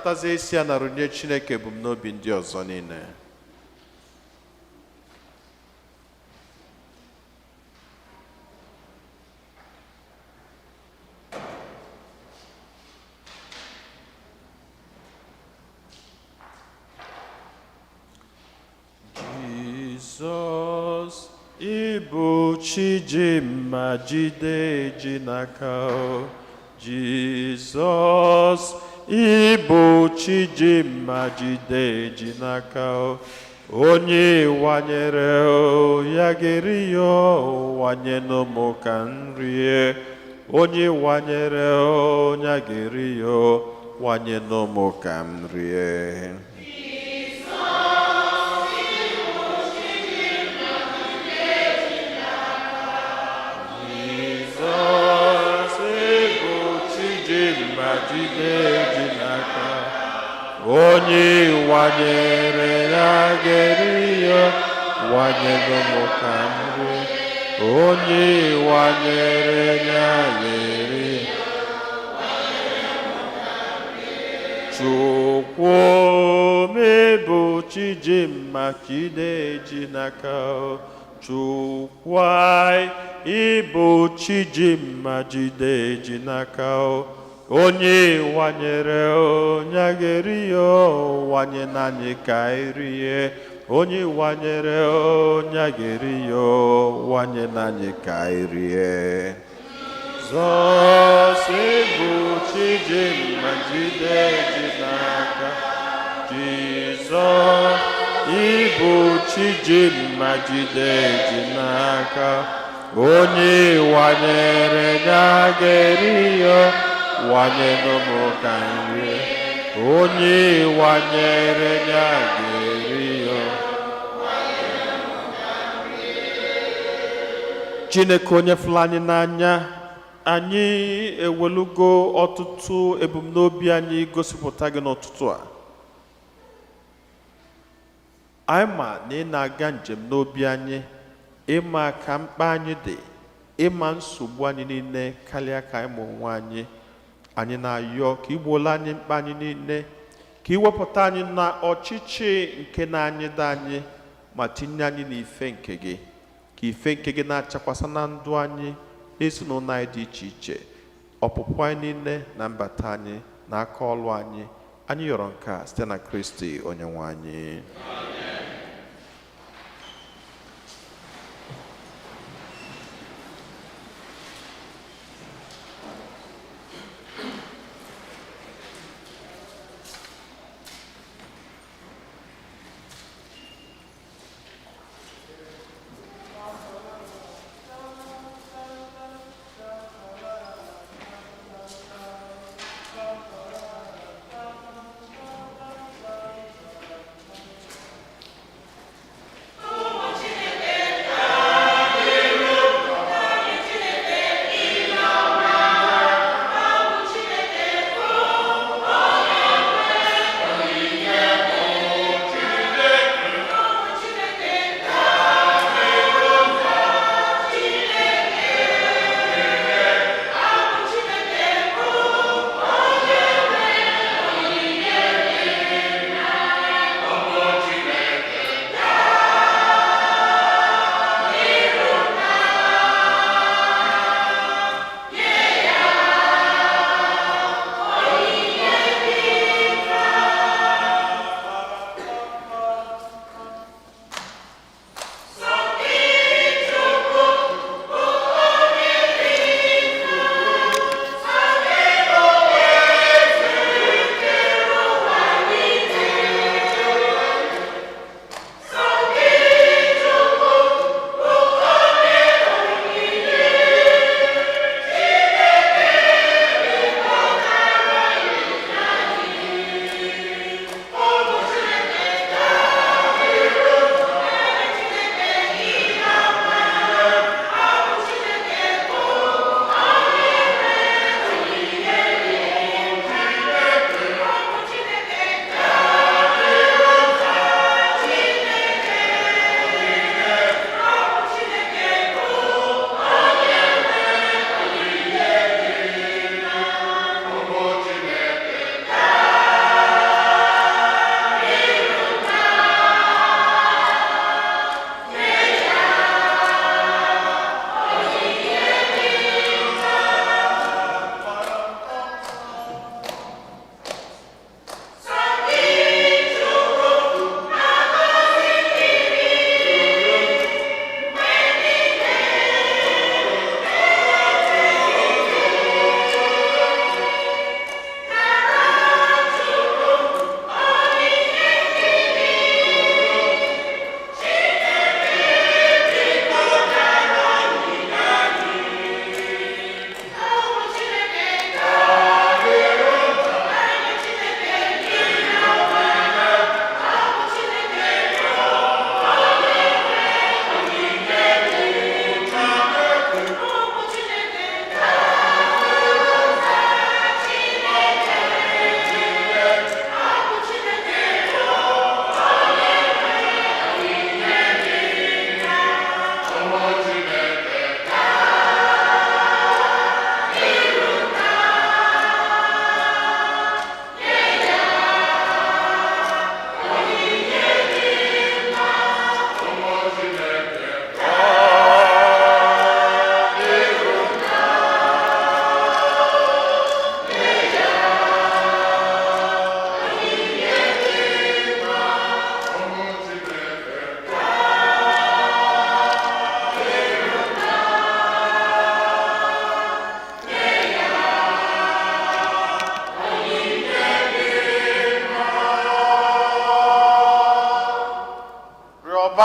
na-achọtazi isi a na runye Chineke ebumnobi ndị ọzọ niile. Jizọs ịbụ Chijimma jide ji n'aka o. Jizọs ịbụ Chijimma jide ji n'aka o. Onye wanyere o ya ga-eri ya wanye n'ụmụ ka nrie. Onye wanyere o ya ga-eri ya wanye n'ụmụ ka m rie. Onye wanyere ya ga-eri ya wanye n'ụmụ ka m rie. Onye wanyere ya ga-eri Chukwu ịbụ Chijimma jide ji n'aka o. Chukwu ịbụ Chijimma jide ji n'aka o. Onye wanyere onye ga-eri ya wanye n'anyị ka rie. Onye wanyere onye ga-eri ya wanye n'anyị ka rie. Jizọs ịbụ Chijimma jide ji n'aka. Jizọs ịbụ Chijimma jide ji n'aka. Onye wanyere ya ga-eri ya wanye n'ụmụ ka nrie. Onye wanyere ya ga-eri ya. Chineke onye fụrụ anyị n'anya, anyị ewelugo ọtụtụ ebumnobi anyị gosipụta gị n'ụtụtụ a. Anyị ma na ị na-aga njem n'obi anyị, ịma ka mkpa anyị dị, ịma nsogbu anyị niile karịa ka anyị ma onwe anyị. Anyị na-ayọ ka igbola anyị mkpa anyị niile, ka iwepụta anyị na ọchịchị nke na-anyịdo anyị, ma tinye anyị n'ife nke gị, ka ife nke gị na-achakwasa na ndụ anyị, ezinụlọ anyị dị iche iche, ọpụpụ anyị niile na mbata anyị na aka ọlụ anyị. Anyị yọrọ nke a site na Kristi Onyenwe anyị.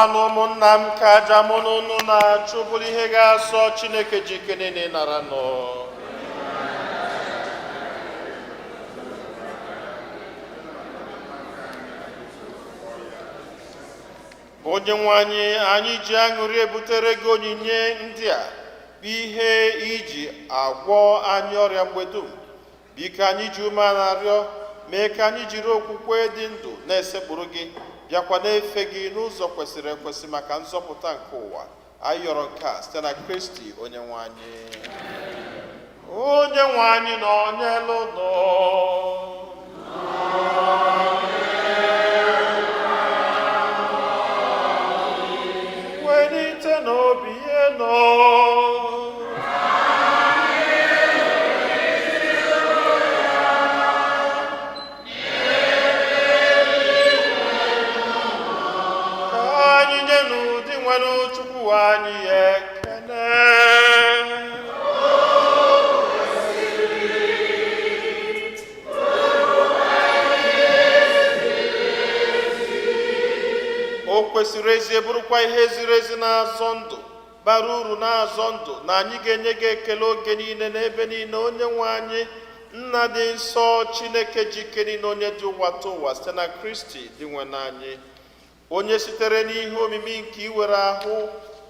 Maranụ ụmụnna m ka aja mụ na unu na-achụ bụrụ ihe ga-asọ Chineke ji ike niile nara nọ. Onye nwe anyị ji aṅụrị ebutere gị onyinye ndị a bụ ihe iji agwọ anyị ọrịa mgbe dum. Biko anyị ji ume na-arịọ mee ka anyị jiri okwukwe dị ndụ na-esekpụrụ gị bịakwa na-efe gị n'ụzọ kwesịrị ekwesị maka nzọpụta nke ụwa. Anyị yọrọ nke a site na Kristi onye nwe anyị. Onye nwe anyị nọ n'elu nọ. Welite n'obi ya nọ. Chukwu anyị ekene. O kwesịrị ezi bụrụkwa ihe ziri ezi na-azọ ndụ, bara uru na-azọ ndụ, na anyị ga-enye gị ekele oge niile n'ebe niile, onye nwe anyị, nna dị nsọ, Chineke ji ike niile, onye dị ụwa tụ ụwa site na Kristi dị nwe n'anyị, onye sitere n'ihe omimi nke iwere ahụ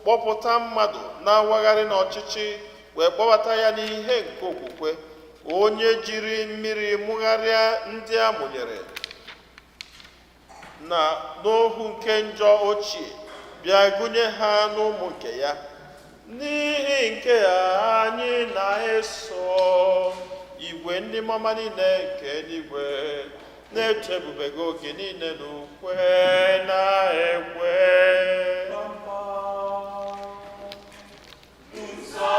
kpọpụta mmadụ na-awagharị n'ọchịchị wee kpọbata ya n'ihe nke okwukwe, onye jiri mmiri mụgharịa ndị a mụnyere na n'ohu nke njọ ochie bịa gụnye ha n'ụmụ nke ya. N'ihi nke ya anyị na-eso igwe ndị mama niile nke eluigwe na-eto ebube gị oge niile n'ukwe na-ekwe. Nsọ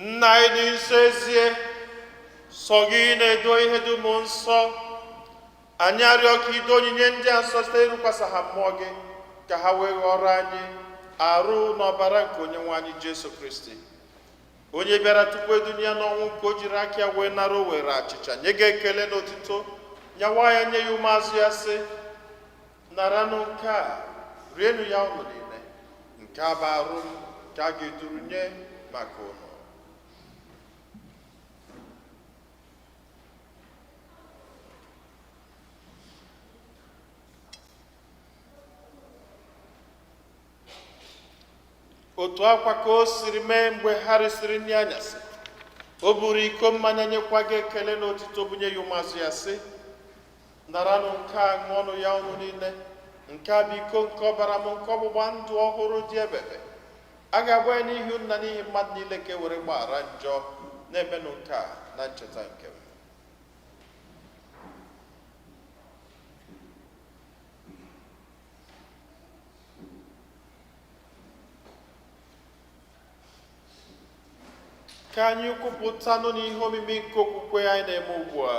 Nna anyị dị nsọ ezie, sọ gị na-edo ihe dum nsọ. Anyị arịọ ka ido onyinye ndị a nsọ site ịrụkwasị ha mmụọ gị, ka ha wee ghọrọ anyị arụ n'ọbara nke Onyenwe anyị Jesu Kristi, onye bịara tupu edunya ya n'ọnwụ, nke o jiri aka ya wee nara o were achịcha nye gị ekele na otito, nyawa ya nye ya ụmụazụ ya sị, naranụ nke a, rienụ ya ụnụ niile, nke a bụ arụ m nke a ga-eduru nye maka ụnụ. Otu akwa ka o siri mee mgbe ha risịrị nri anyasị, o buru iko mmanya nyekwa gị ekele na otito, bunye ya ụmụazụ ya sị, naranụ nke a, ṅụọnụ ya ọnụ niile, nke a bụ iko nke ọbara m, nke ọgbụgba ndụ ọhụrụ dị ebebe, a ga-agba ya n'ihi nna n'ihi mmadụ niile, ka e were gbaghara njọ, na-emenụ nke a na ncheta nke m. Ka anyị kwupụtanụ n'ihe omimi nke okwukwe anyị na-eme ugbu a.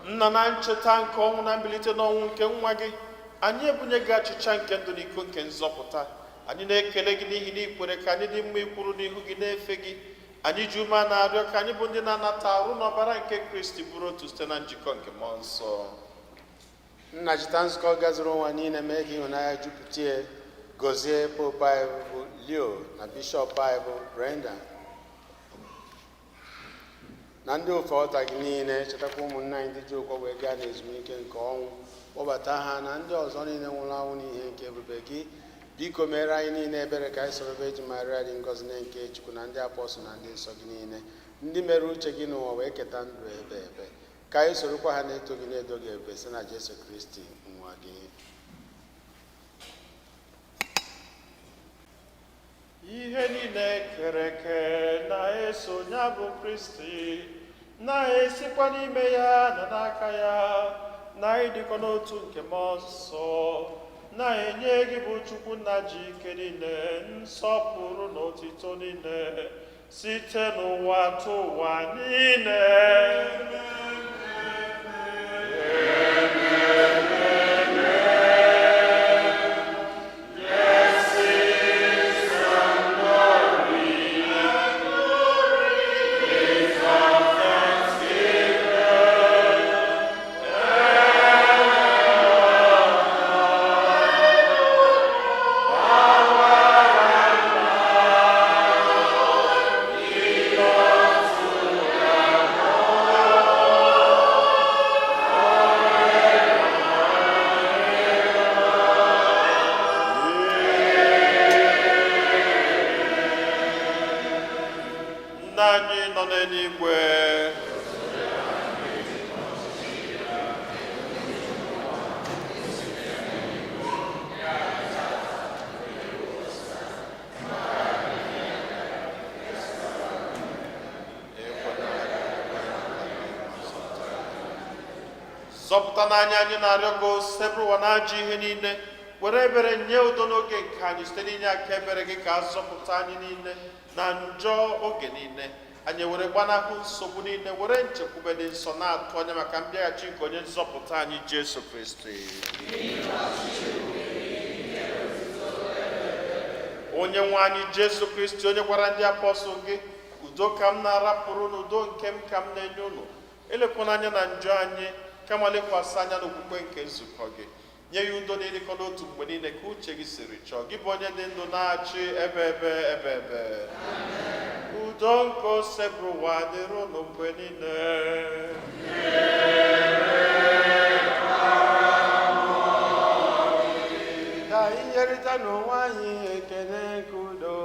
Nna, na ncheta nke ọnwụ na mbilite n'ọnwụ nke nwa gị, anyị ebunye gị achịcha nke ndụ na iko nke nzọpụta. Anyị na-ekele gị n'ihi na ikwere ka anyị dị mma ikwuru n'ihu gị na-efe gị. Anyị ji ume na-arịọ ka anyị bụ ndị na-anata arụ n'ọbara nke Kristi bụrụ otu site na njikọ nke mmụọ nsọ. Nna, cheta nzukọ gazuru ụwa niile, mee ka ịhụnanya jupụta, gọzie pope anyị bụ Leo na bishọp anyị bụ Brenda na ndị ofe ọta gị niile. Chetakwa ụmụnna anyị ndị ji ụkwụ wee gaa n'ezumike nke ọnwụ, kpọbata ha na ndị ọzọ niile nwụrụ anwụ n'ihe nke ebube gị. Biko mere anyị niile ebere, ka anyị soro ebe eji Maria dị ngọzi na nke Chukwu na ndị apọstọl na ndị nsọ gị niile, ndị mere uche gị n'ụwa wee keta ndụ ebe ebe. Ka anyị sorokwa ha na-eto gị na-edo gị ebe site na Jesu Kristi nwa gị. Ihe niile kere eke na-eso ya bụ Kristi, na-esikwa n'ime ya na n'aka ya, na ịdịkọ n'otu nke mmụọ nsọ, na-enye gị bụ Chukwu nna ji ike niile, nsọpụrụ na otito niile, site n'ụwa tụ ụwa niile. Zọpụta n'anya anyị na-arịọ gị, osebụrụ ụwa na-ajọ ihe niile, were ebere nye udo n'oge nke anyị site n'inye aka ebere gị, ka a zọpụta anyị niile na njọ oge niile. Anyị were gbanahụ nsogbu niile, were nchekwube dị nsọ na-atụ anya maka mbịaghachi nke onye nzọpụta anyị Jesu Kristi. Onye nwe anyị Jesu Kristi, onye gwara ndị apọstọl gị, udo ka m na-arapụrụ n'udo nke m ka m na-enye unu, elekwana anya na njọ anyị, kama lekwasị anya n'okwukwe nke nzukọ gị. Nye ya udo na ịdịkọ n'otu mgbe niile ka uche gị siri chọọ, gị bụ onye dị ndụ na-achị ebe ebe. Udo nke osebụrụ ụwa dịrị unu mgbe niile. Ka anyị nyerịta n'onwe anyị ekele nke udo.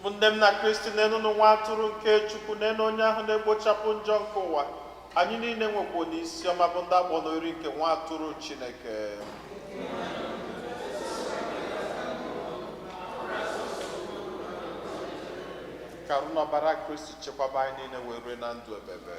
ụmụnne m na Kristi na-enunu nwa atụrụ nke Chukwu na-enu onye ahụ na-egbochapụ njọ nke ụwa anyị niile nwekwa n'isi ọma bụ ndị akpọ n'ori nke nwa atụrụ Chineke. ka arụ n'ọbara Kristi chekwaba anyị niile wee rue na ndụ ebebe.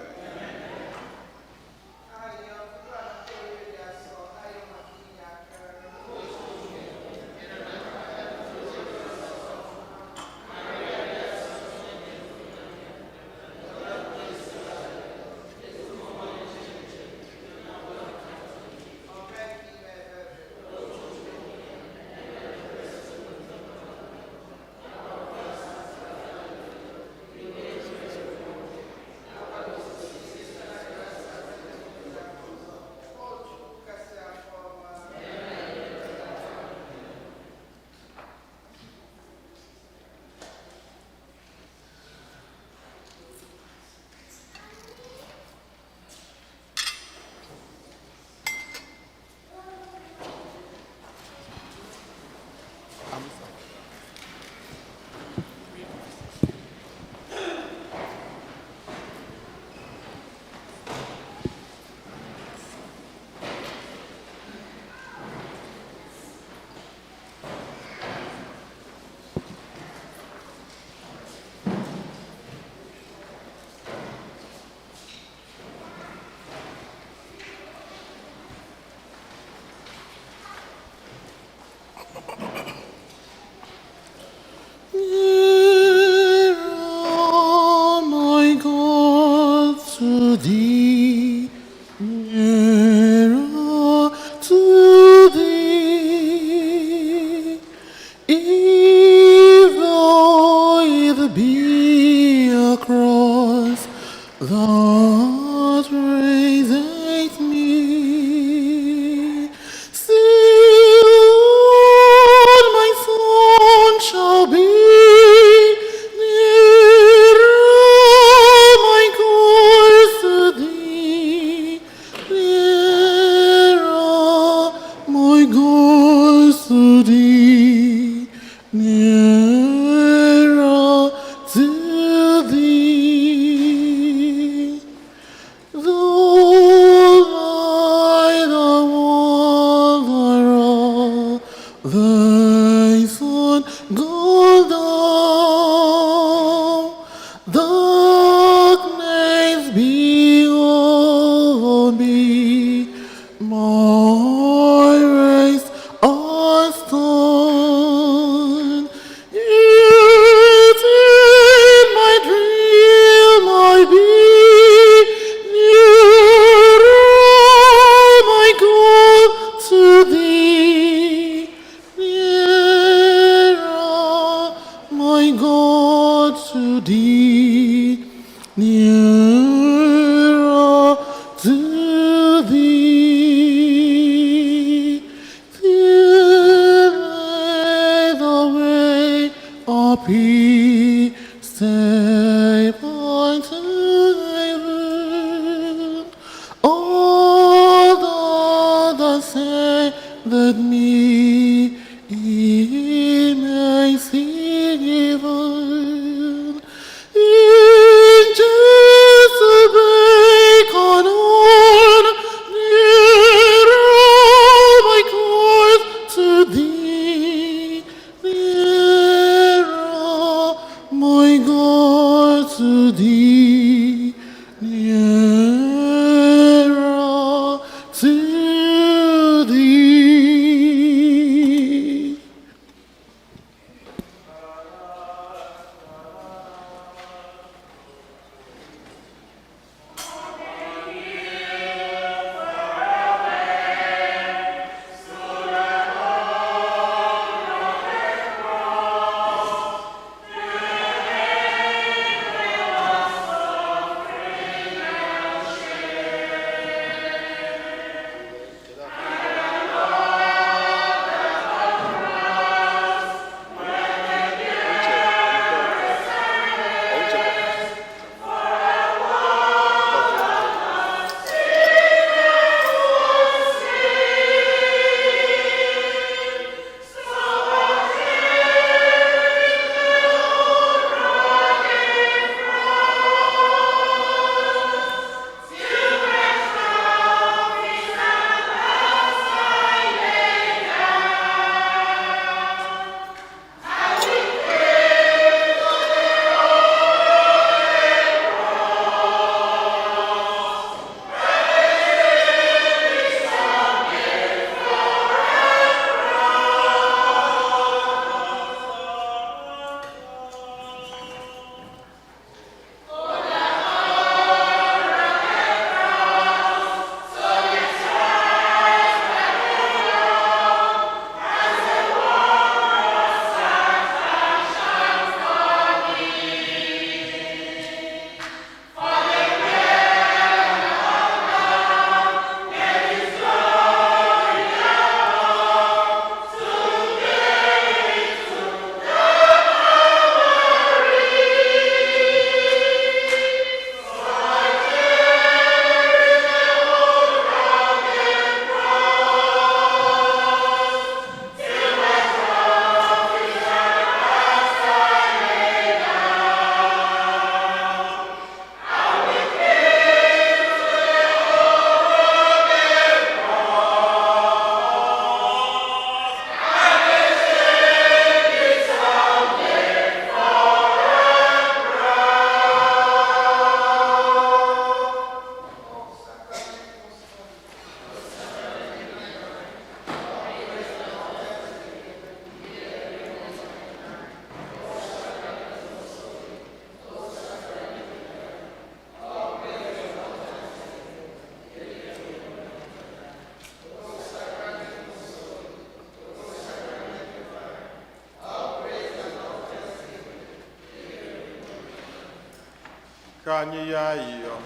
Ka anyị ya ayịyọ.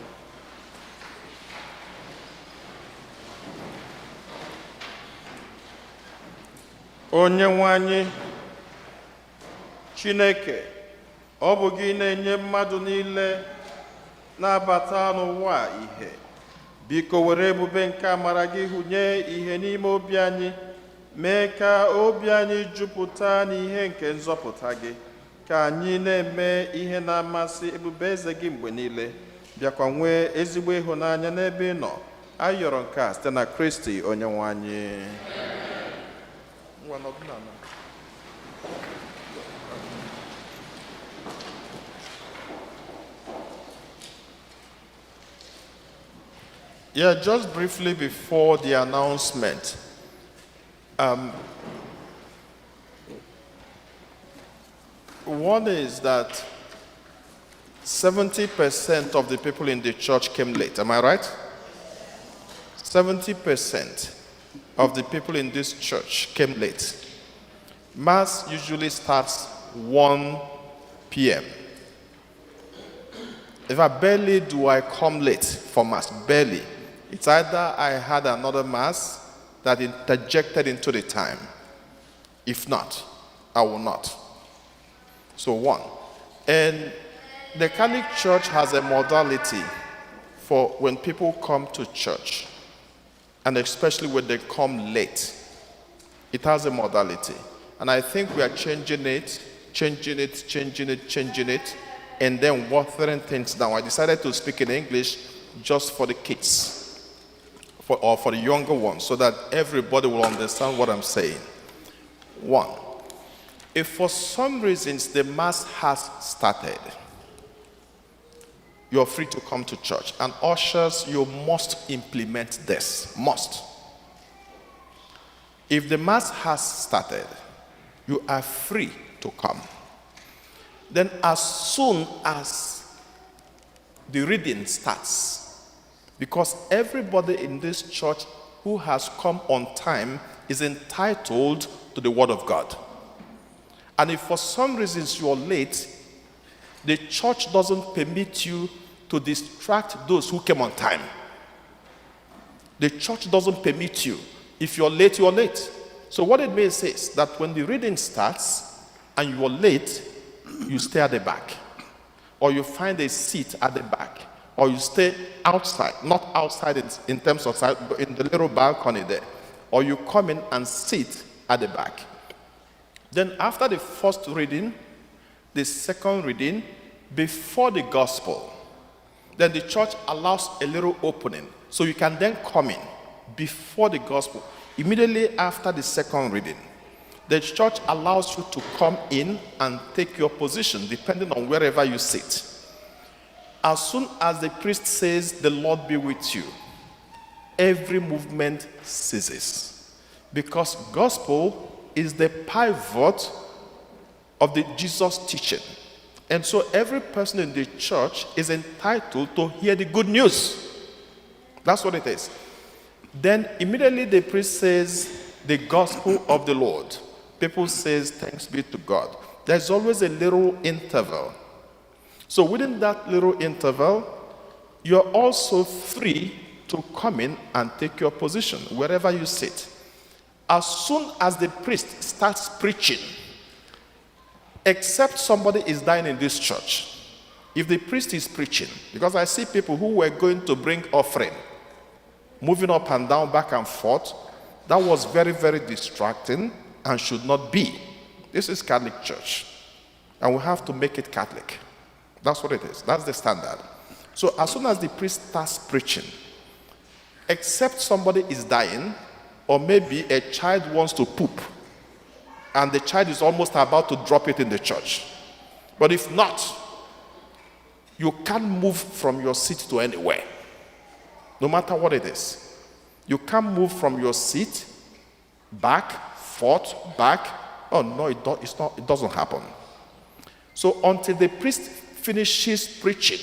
Onyenwe anyị Chineke, ọ bụ gị na-enye mmadụ niile na-abata n'ụwa a ihe. Biko were ebube nke amara gị hụnye ihe n'ime obi anyị, mee ka obi anyị jupụta n'ihe nke nzọpụta gị, ka anyị na-eme ihe na-amasị ebube eze gị mgbe niile, bịakwa nwee ezigbo ịhụnanya n'ebe ị nọ. Ayọrọ nke a site na Kristi Onyenwe anyị. Yeah, just briefly before the announcement, one is that 70% of the people in the church came late. Am I right? 70% of the people in this church came late. Mass usually starts 1 p.m. If I barely do I come late for Mass, barely. It's either I had another Mass that interjected into the time. If not, I will not. So 1. And the Catholic Church has a modality for when people come to church, and especially when they come late. It has a modality. And I think we are changing it, and then watering things down. I decided to speak in English just for the kids, or for the younger ones, so that everybody will understand what I'm saying. 1, if for some reasons the Mass has started, you're free to come to church. And ushers, you must implement this. Must. If the Mass has started, you are free to come. Then as soon as the reading starts, because everybody in this church who has come on time is entitled to the Word of God. And if for some reasons you are late, the church doesn't permit you to distract those who came on time. The church doesn't permit you. If you're late, you're late. So what it means is that when the reading starts and you are late, you stay at the back, or you find a seat at the back, or you stay outside, not outside in terms of side, but in the little balcony there, or you come in and sit at the back. Then after the first reading, the second reading, before the gospel, then the church allows a little opening, so you can then come in before the gospel. Immediately after the second reading, the church allows you to come in and take your position, depending on wherever you sit. As soon as the priest says, "The Lord be with you," every movement ceases. Because gospel is the pivot of the Jesus teaching. And so every person in the church is entitled to hear the good news. That's what it is. Then immediately the priest says, "The gospel of the Lord." People says, "Thanks be to God." There's always a little interval. So within that little interval, you're also free to come in and take your position wherever you sit. As soon as the priest starts preaching, except somebody is dying in this church, if the priest is preaching, because I see people who were going to bring offering, moving up and down, back and forth, that was very, very distracting and should not be. This is Catholic Church, and we have to make it Catholic. That's what it is. That's the standard. So as soon as the priest starts preaching, except somebody is dying, or maybe a child wants to poop, and the child is almost about to drop it in the church. But if not, you can't move from your seat to anywhere, no matter what it is. You can't move from your seat, back, forth, back. Oh no, it doesn't happen. So until the priest finishes preaching,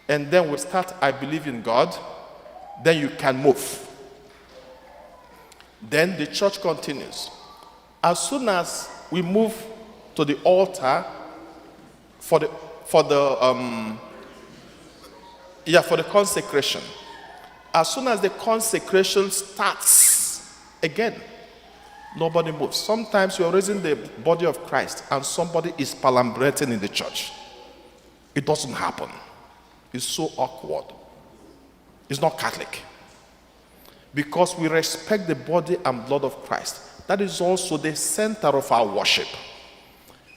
and then we start, "I believe in God," then you can move. Then the church continues. As soon as we move to the altar for the Yeah, for the consecration. As soon as the consecration starts, again, nobody moves. Sometimes you're raising the body of Christ and somebody is palambrating in the church. It doesn't happen. It's so awkward. It's not Catholic. Because we respect the body and blood of Christ. That is also the center of our worship.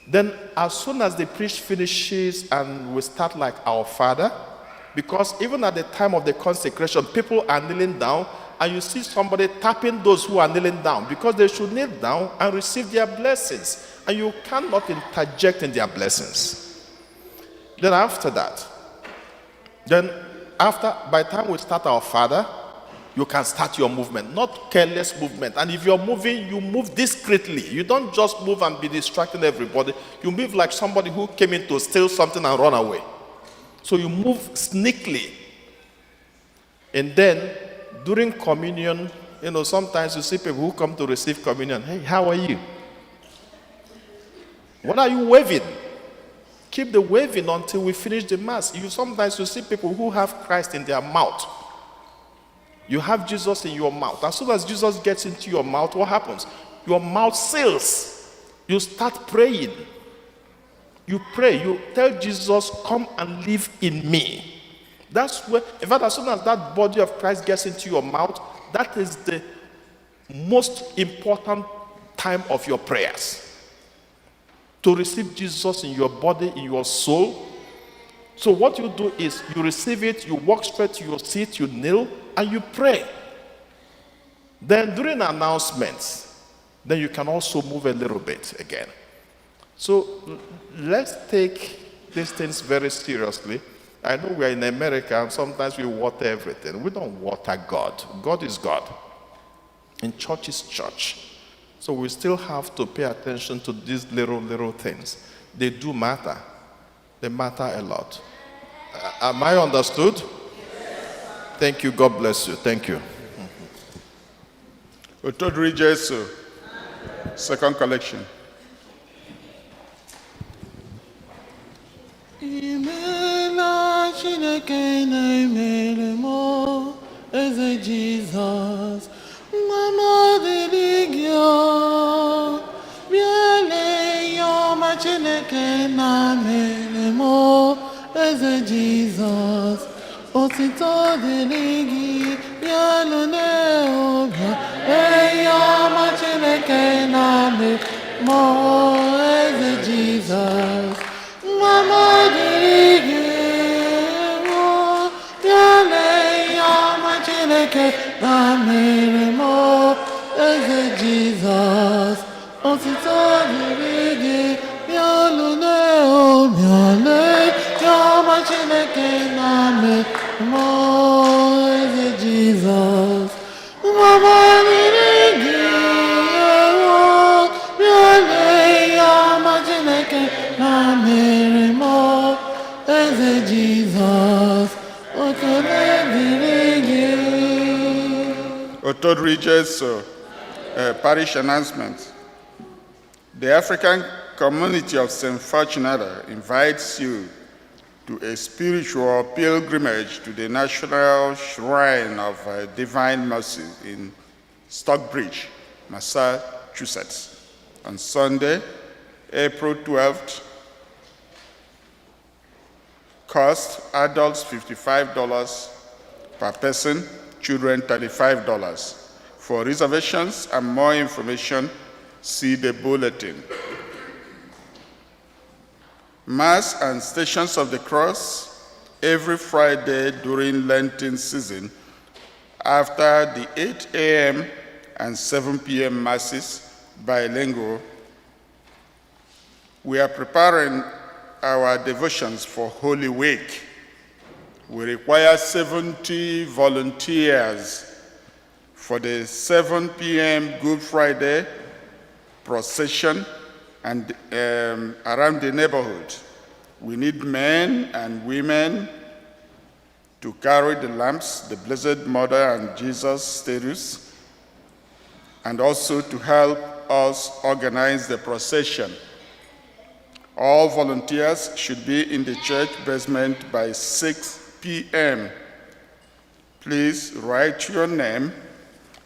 Then as soon as the priest finishes and we start like our Father, because even at the time of the consecration, people are kneeling down and you see somebody tapping those who are kneeling down because they should kneel down and receive their blessings. And you cannot interject in their blessings. Then after that, by the time we start our Father, you can start your movement, not careless movement. And if you're moving, you move discreetly. You don't just move and be distracting everybody. You move like somebody who came in to steal something and run away. So you move sneakily. And then, during communion, sometimes you see people who come to receive communion. Hey, how are you? What are you waving? Keep the waving until we finish the Mass. Sometimes you see people who have Christ in their mouth. You have Jesus in your mouth. As soon as Jesus gets into your mouth, what happens? Your mouth seals. You start praying. You pray. You tell Jesus, come and live in me. That's where, in fact, as soon as that body of Christ gets into your mouth, that is the most important time of your prayers. To receive Jesus in your body, in your soul. So what you do is you receive it, you walk straight to your seat, you kneel, and you pray. Then during announcements, then you can also move a little bit again. So let's take these things very seriously. I know we are in America and sometimes we water everything. We don't water God. God is God. And church is church. So we still have to pay attention to these little things. They do matter. They matter a lot. Am I understood? Thank you. God bless you. Thank you. Otodri Jesu, second collection. Imela Chineke na-emere mo Eze Jesus Mama deligio Biale yoma Chineke na-emere mo Eze Jesus Otito deligi Biale neobia Yoma Chineke na-emere mo Eze Jesus Mama dirige mo, yale yama Chineke na mere mo, Eze Jesus. Otito dirige, yale yama Chineke na mere mo, Eze Jesus. Mama dirige mo, yale yama Chineke na mere mo, Eze Jesus, Otodri Otodri Jesu, parish announcement. The African community of St. Fortunata invites you to a spiritual pilgrimage to the National Shrine of Divine Mercy in Stockbridge, Massachusetts, on Sunday, April 12th. Cost, adults $55 per person, children $35. For reservations and more information, see the bulletin. Mass and Stations of the Cross every Friday during Lenten season after the 8 a.m. and 7 p.m. Masses, bilingual. We are preparing our devotions for Holy Week. We require 70 volunteers for the 7 p.m. Good Friday procession and around the neighborhood. We need men and women to carry the lamps, the Blessed Mother and Jesus statues, and also to help us organize the procession. All volunteers should be in the church basement by 6 p.m. Please write your name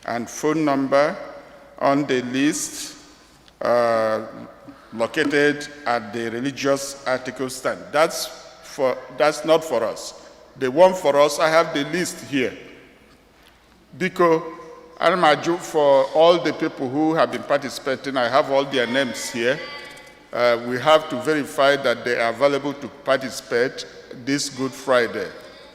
and phone number on the list located at the religious article stand. That's not for us. The one for us, I have the list here. Because Almaju, for all the people who have been participating, I have all their names here. We have to verify that they are available to participate this Good Friday.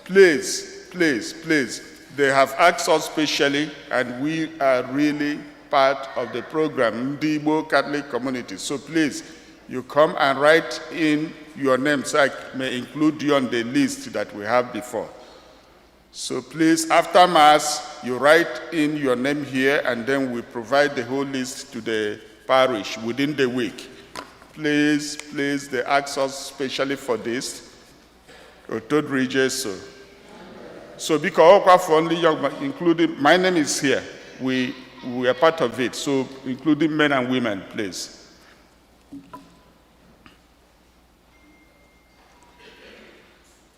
Please, please, please. They have asked us specially, and we are really part of the program, the Igbo Catholic community. So please, you come and write in your name so I may include you on the list that we have before. So please, after Mass, you write in your name here, and then we provide the whole list to the parish within the week. Please, please, they ask us specially for this. So because for only young, including, my name is here. We are part of it, so including men and women, please.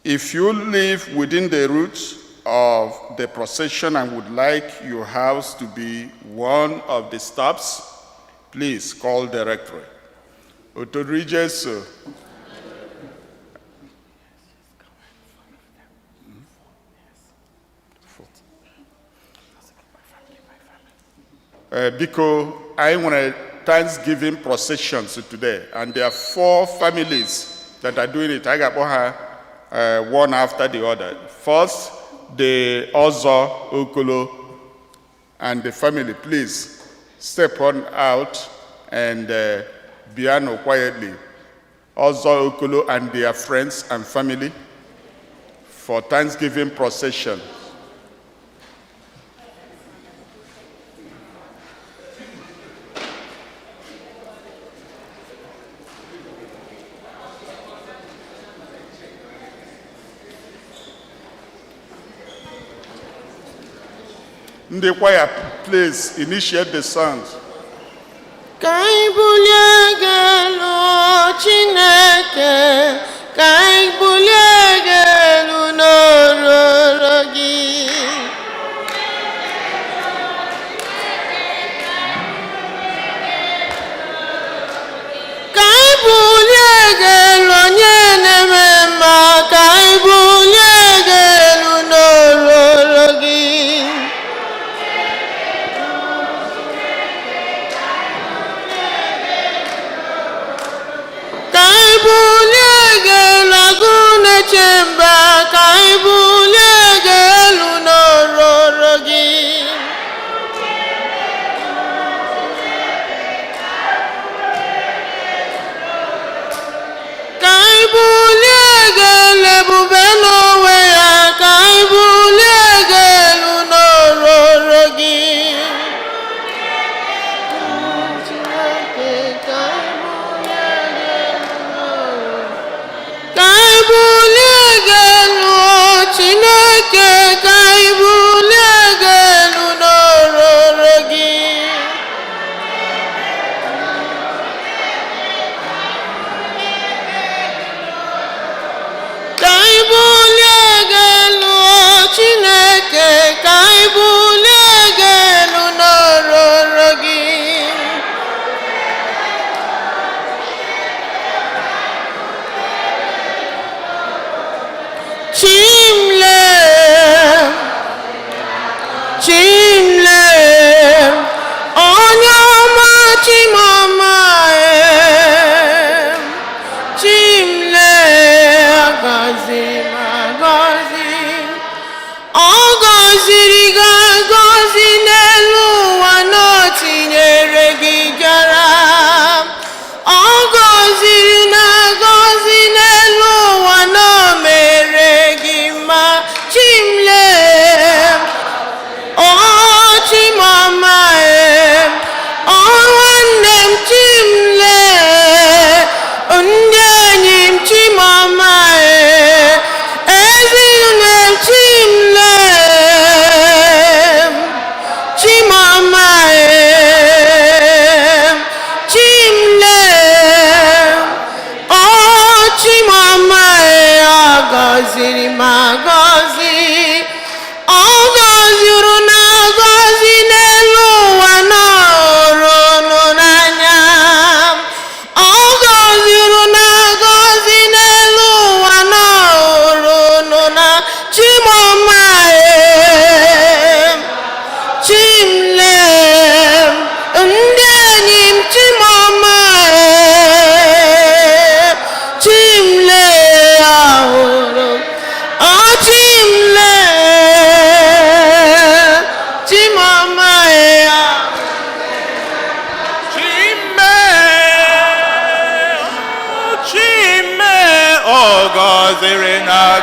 If you live within the route of the procession and would like your house to be one of the stops, please call the rectory. Because I want a Thanksgiving processions today, and there are 4 families that are doing it. I got one after the other. First, the Ozo Okolo and the family, please step on out and piano quietly. Ozo Okolo and their friends and family for Thanksgiving procession. The choir, please initiate the songs. Kai bulie gelu Chineke, kai bulie gelu n'ororo gị. Kai bulie gelu onye na-eme mma, kai bulie gelu n'ororo gị. Chemba kaibule gelu n'ororo gị. Kaibule gelu ebube n'onwe ya, kaibule gelu n'ororo gị. Chineke kaibule gelu n'ororo gị. Kaibule gelu Chineke kaibule gelu n'ororo gị. Chimle gọziri na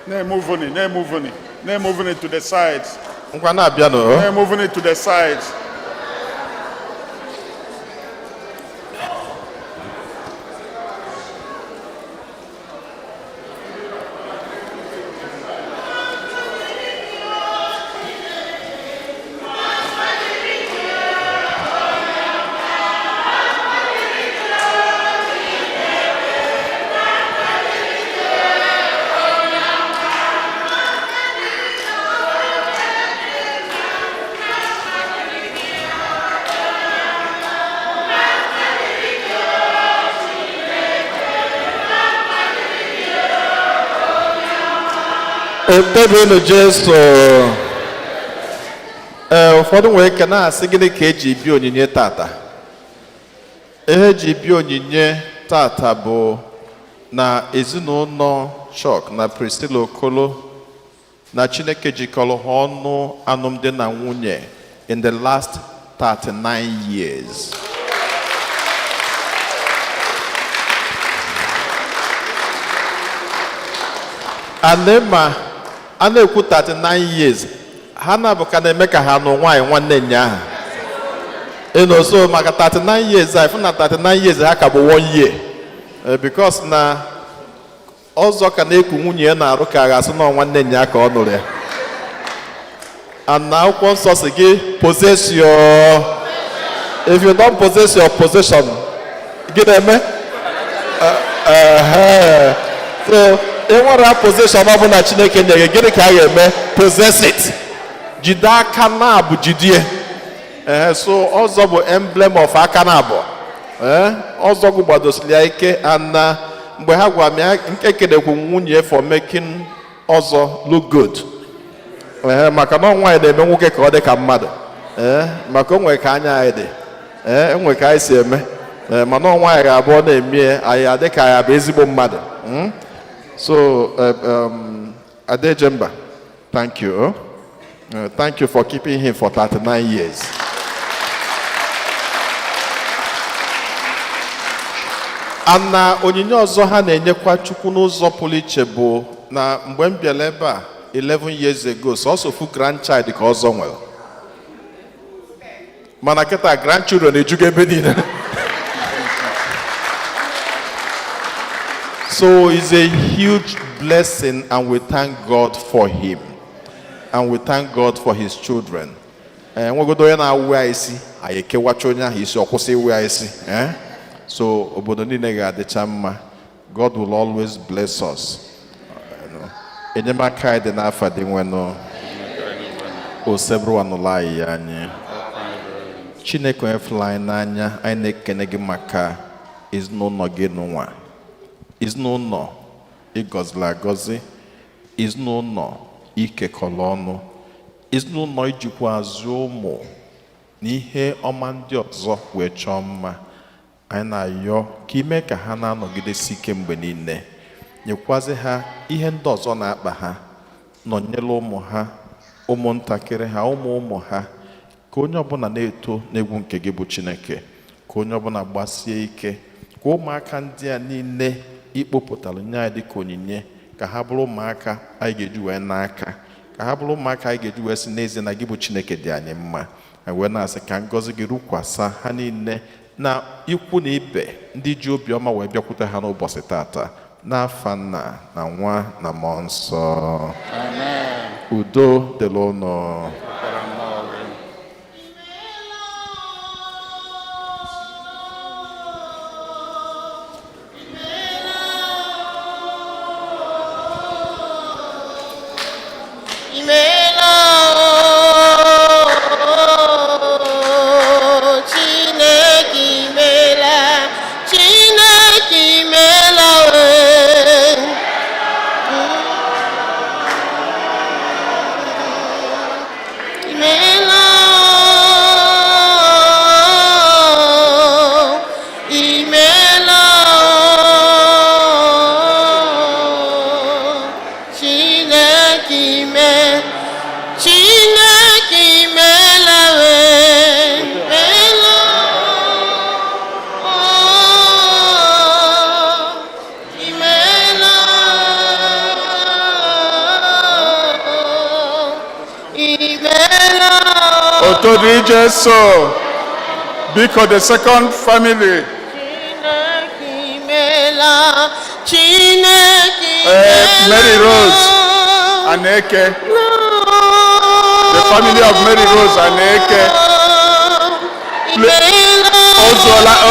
They're moving it to the sides. Ngwa na-abịa no. They're moving it to the sides. Etebenu Jesu. Ụfọdụ nwere ike na-asị gịnị ka eji bịa onyinye tata. Ihe eji bịa onyinye tata bụ na ezinụlọ Chuck na Priscilla Okolo na Chineke jikọrọ ha ọnụ alụmdi na nwunye in the last 39 years. Anema a na-ekwu 39 years ha na-abụka na-eme ka ha nụ nwaanyị nwanne nya ha so maka 39 years a na 39 years ha ka bụ 1 year because na ọzọ ka na-eku nwunye ya na-arụ ka a ga-asị na nwanne nya ka ọ nụrụ ya and na akwụkwọ nsọ si gị possess your, if you don't possess your possession gị na-eme so enwere possession ọ bụla Chineke nyere gịnị ka a ga-eme? Possess it. Jide aka na abụ jidie. So ọzọ bụ emblem of aka na abụ. Ọzọ bụ gbadosiri ya ike and mgbe ha gwa m ya nke kedekwu nwunye for making ọzọ look good. Maka na nwaanyị na-eme nwoke ka ọ dị ka mmadụ. Maka o nwere ka anya anyị dị. Enwere ka anyị si eme. Mana nwaanyị ga-abụọ na-eme anyị adị ka anyị bụ ezigbo mmadụ. So, Adejemba, thank you. Thank you for keeping him for 39 years. And na onyinye ọzọ ha na-enyekwa Chukwu n'ụzọ pụrụ iche bụ na mgbe m bịara ebe a 11 years ago, so also fu grandchild ka ọzọ nwere. Mana kịta grandchildren ejugo ebe niile. So it's a huge blessing and we thank God for him. And we thank God for his children. So obodo niile ga-adịcha mma. God will always bless us. Enyemaka dị n'afọ dị nwenụ. Osebru anụla anyị anyị. Chineke efela anyị n'anya, anyị na-ekene gị maka ezinụlọ gị n'ụwa. Ezinụlọ ịgọzila agọzi, ezinụlọ ikekọrọ ọnụ, ezinụlọ ijikwa azụ ụmụ n'ihe ọma ndị ọzọ wee chọọ mma. Anyị na-ayọ ka ime ka ha na-anọgidesi ike mgbe niile, nyekwazi ha ihe ndị ọzọ na-akpa ha, nọnyere ụmụ ha, ụmụntakịrị ha, ụmụ ha, ka onye ọbụla na-eto n'egwu nke gị bụ Chineke, ka onye ọbụla gbasie ike, ka ụmụaka ndị a niile ikpopụtara nye anyị dịka onyinye, ka ha bụrụ ụmụaka anyị ga-eji wee n'aka, ka ha bụrụ ụmụaka anyị ga-eji wee si n'ezie na gị bụ Chineke dị anyị mma. Anyị wee na-asị ka ngọzi gị rukwasa ha niile na ikwu na ibe ndị ji obiọma wee bịakwute ha n'ụbọchị tata, n'afa Nna na Nwa na Mmụọ Nsọ. Udo dịrị unu. Otodi Jesu. Because the second family. Mary Rose Aneke. The family of Mary Rose Aneke.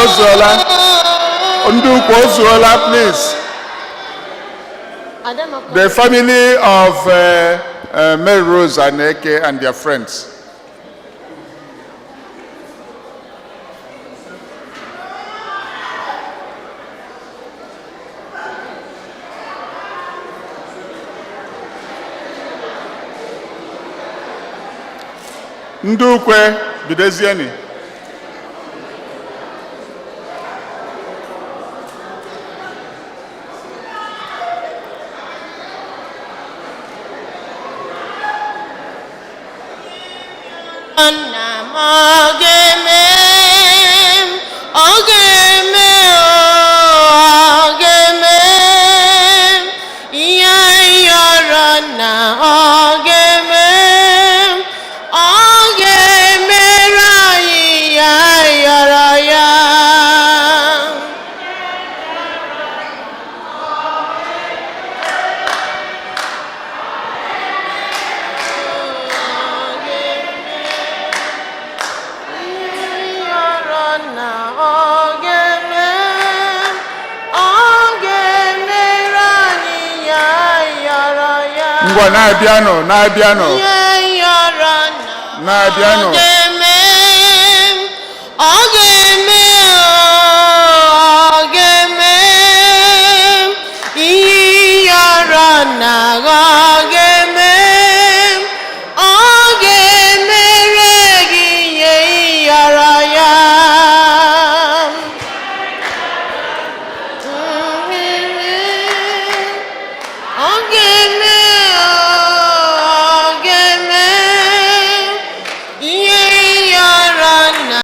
Ozuola. Ndukwu Ozuola, please. The family of Mary Rose Aneke and their friends. Ndukwe bidezieni. Na piano.